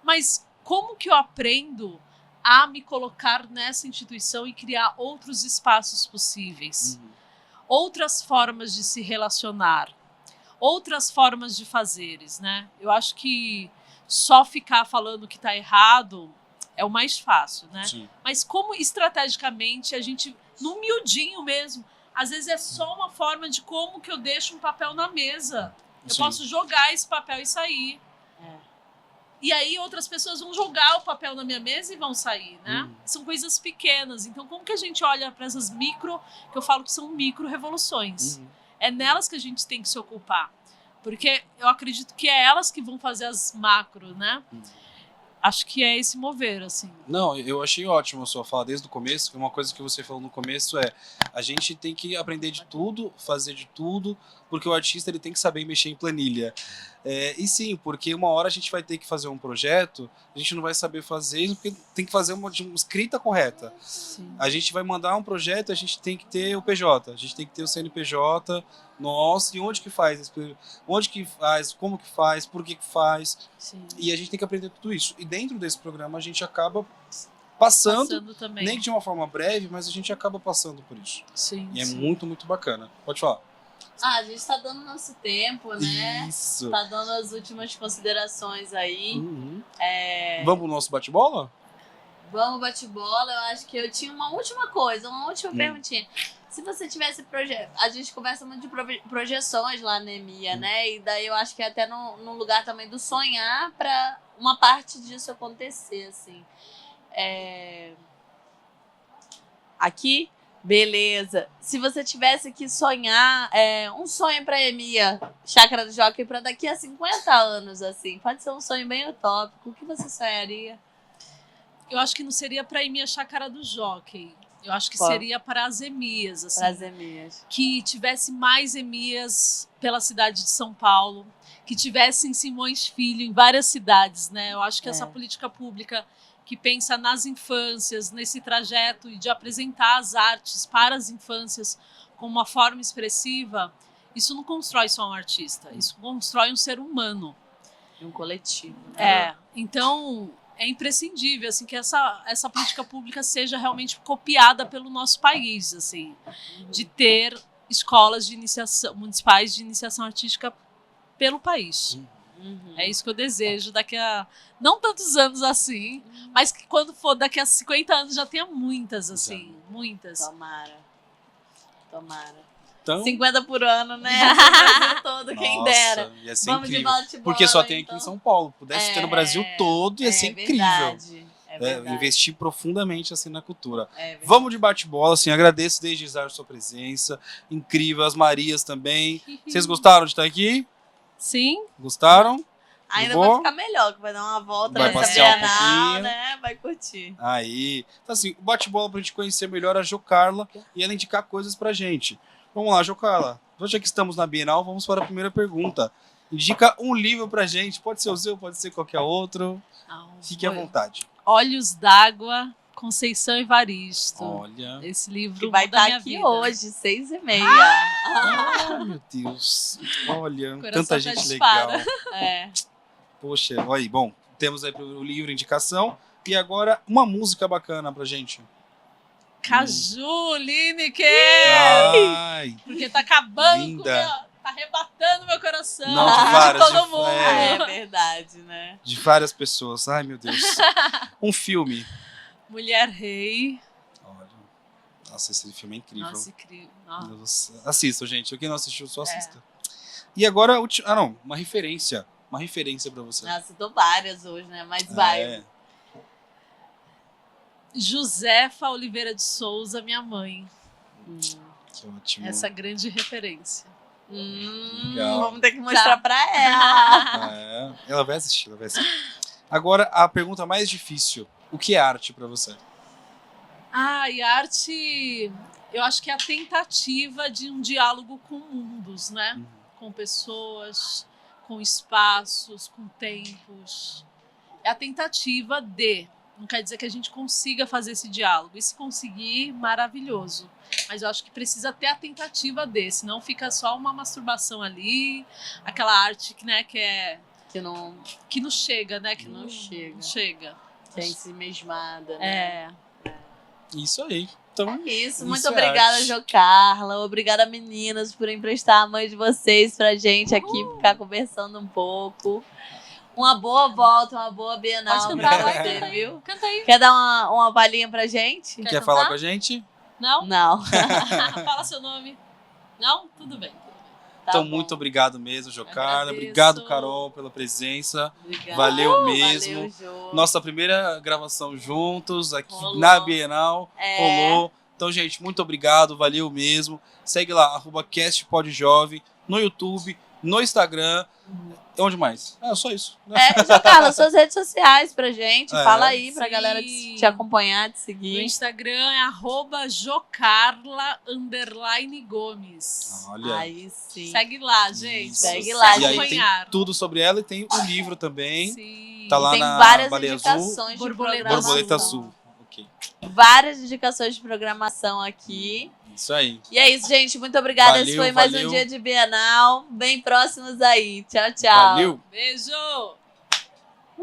mas como que eu aprendo a me colocar nessa instituição e criar outros espaços possíveis? Outras formas de se relacionar. Outras formas de fazeres, né? Eu acho que só ficar falando que está errado é o mais fácil, né? Sim. Mas como estrategicamente a gente, no miudinho mesmo, às vezes é só uma forma de como que eu deixo um papel na mesa. Eu posso jogar esse papel e sair. E aí outras pessoas vão jogar o papel na minha mesa e vão sair, né? São coisas pequenas. Então como que a gente olha para essas que eu falo que são micro-revoluções? É nelas que a gente tem que se ocupar. Porque eu acredito que é elas que vão fazer as macro, né? Acho que é esse mover, assim. Não, eu achei ótimo a sua fala desde o começo. Uma coisa que você falou no começo é a gente tem que aprender de tudo, fazer de tudo, porque o artista ele tem que saber mexer em planilha. E sim, porque uma hora a gente vai ter que fazer um projeto, a gente não vai saber fazer, porque tem que fazer uma escrita correta. Sim. A gente vai mandar um projeto, a gente tem que ter o PJ, a gente tem que ter o CNPJ, nossa, e onde que faz? Onde que faz? Como que faz? Por que faz? Sim. E a gente tem que aprender tudo isso. E dentro desse programa a gente acaba passando também. nem de uma forma breve, mas a gente acaba passando por isso. Sim, E é sim. muito, muito bacana. Pode falar. A gente tá dando nosso tempo, né? Isso. Tá dando as últimas considerações aí. Uhum. É, Vamos pro nosso bate-bola? Vamos bate-bola. Eu acho que eu tinha uma última coisa, uma última perguntinha. Se você tivesse projeto, a gente conversa muito de projeções lá na EMIA, né? E daí eu acho que é até num lugar também do sonhar pra uma parte disso acontecer, assim. Aqui, beleza. Se você tivesse que sonhar, um sonho pra EMIA, Chácara do Jockey, pra daqui a 50 anos, assim, pode ser um sonho bem utópico, o que você sonharia? Eu acho que não seria para ir minha Chácara do Jockey. Eu acho que Qual? seria para as EMIAs, assim. Para as EMIAs. Que tivesse mais EMIAs pela cidade de São Paulo, que tivesse em Simões Filho em várias cidades, né? Eu acho que essa política pública que pensa nas infâncias, nesse trajeto e de apresentar as artes para as infâncias como uma forma expressiva, isso não constrói só um artista, isso constrói um ser humano. Um coletivo. Então é imprescindível assim que essa política pública seja realmente copiada pelo nosso país, assim, de ter escolas de iniciação municipais de iniciação artística pelo país. É isso que eu desejo daqui a não tantos anos assim, mas que quando for daqui a 50 anos já tenha muitas, assim, muitas. Tomara. Então, 50 por ano, né? O Brasil todo, quem nossa, dera. ia ser Vamos de incrível. bate-bola, Porque só tem aqui então. em São Paulo. Pudesse ter no Brasil todo, ia ser incrível. É verdade. Investir profundamente assim na cultura. Verdade. Vamos de bate-bola, assim, agradeço desde já a sua presença. Incrível, as Marias também. Vocês gostaram de estar aqui? Sim. Gostaram? Ainda Vou. vai ficar melhor, que vai dar uma volta Vai nessa passear um Bienal, pouquinho. né? Vai curtir. Aí. Então, assim, o bate-bola pra gente conhecer melhor a Jo Carla e ela indicar coisas pra gente. Vamos lá, Jo Carla. Já que estamos na Bienal, vamos para a primeira pergunta. Indica um livro pra gente. Pode ser o seu, pode ser qualquer outro. Fique à vontade. Olhos d'Água, Conceição Evaristo. Olha. Esse livro Que vai muda estar minha aqui vida. hoje, 6h30. Ah, meu Deus. Olha, Coração tanta até gente dispara. legal. É. Poxa, olha aí. Bom, temos aí o livro indicação. E agora, uma música bacana pra gente. Caju, Lineker! Ai, Porque tá acabando linda. com meu, tá arrebatando meu coração. Não, de várias, todo de- mundo. É verdade, né? de várias pessoas. Ai, meu Deus. Um filme. Mulher Rei. Olha. Nossa, esse filme é incrível. Nossa, incrível. Nossa. Nossa. Assistam, gente. Quem não assistiu, só assista. E agora, uma referência. Uma referência pra você. Ah, citou várias hoje, né? Mas vai. É. Josefa Oliveira de Souza, minha mãe. Que ótimo. Essa grande referência. Legal. Vamos ter que mostrar pra ela. É. Ela vai assistir, ela vai assistir. Agora, a pergunta mais difícil. O que é arte pra você? E arte, eu acho que é a tentativa de um diálogo com mundos, né? Com pessoas, com espaços, com tempos. É a tentativa de. Não quer dizer que a gente consiga fazer esse diálogo. E se conseguir, maravilhoso. Mas eu acho que precisa ter a tentativa de, senão fica só uma masturbação ali, aquela arte que, né, Que não que não chega, né? Que Não não chega. chega. tem si mesmada, né? Isso aí. Então, Isso, muito isso é obrigada, arte. Jo Carla. Obrigada, meninas, por emprestar a mãe de vocês pra gente aqui, ficar conversando um pouco. Uma boa volta, uma boa Bienal Pode pra cantar, vai, você, canta aí. viu? Canta aí. Quer dar uma palhinha pra gente? quer falar com a gente? Não? Não. Fala seu nome. Não? Tudo bem. Tá Então, bom. muito obrigado mesmo, Jo Carla. Agradeço. Obrigado, Carol, pela presença. Obrigada. Valeu mesmo. Valeu, Jo. Nossa primeira gravação juntos aqui Rolou. na Bienal. É. Rolou. Então, gente, muito obrigado. Valeu mesmo. Segue lá, @castpodjovem no YouTube, no Instagram. Onde mais? Só isso. João Carla, suas redes sociais pra gente. É. Fala aí pra Sim. galera te acompanhar, te Meu seguir. Instagram é @jocarla_gomes. Olha aí. Aí sim. Segue lá, gente. Isso. Segue Se lá, E aí acompanhar. tem tudo sobre ela e tem o livro também. Sim. Tá lá Tem na várias Baleia indicações de Borboleta programação. Borboleta Azul. Ok. Várias indicações de programação aqui. Isso aí. E é isso, gente. Muito obrigada. Valeu, Esse foi mais valeu. um dia de Bienal. Bem próximos aí. Tchau, tchau. Valeu. Beijo!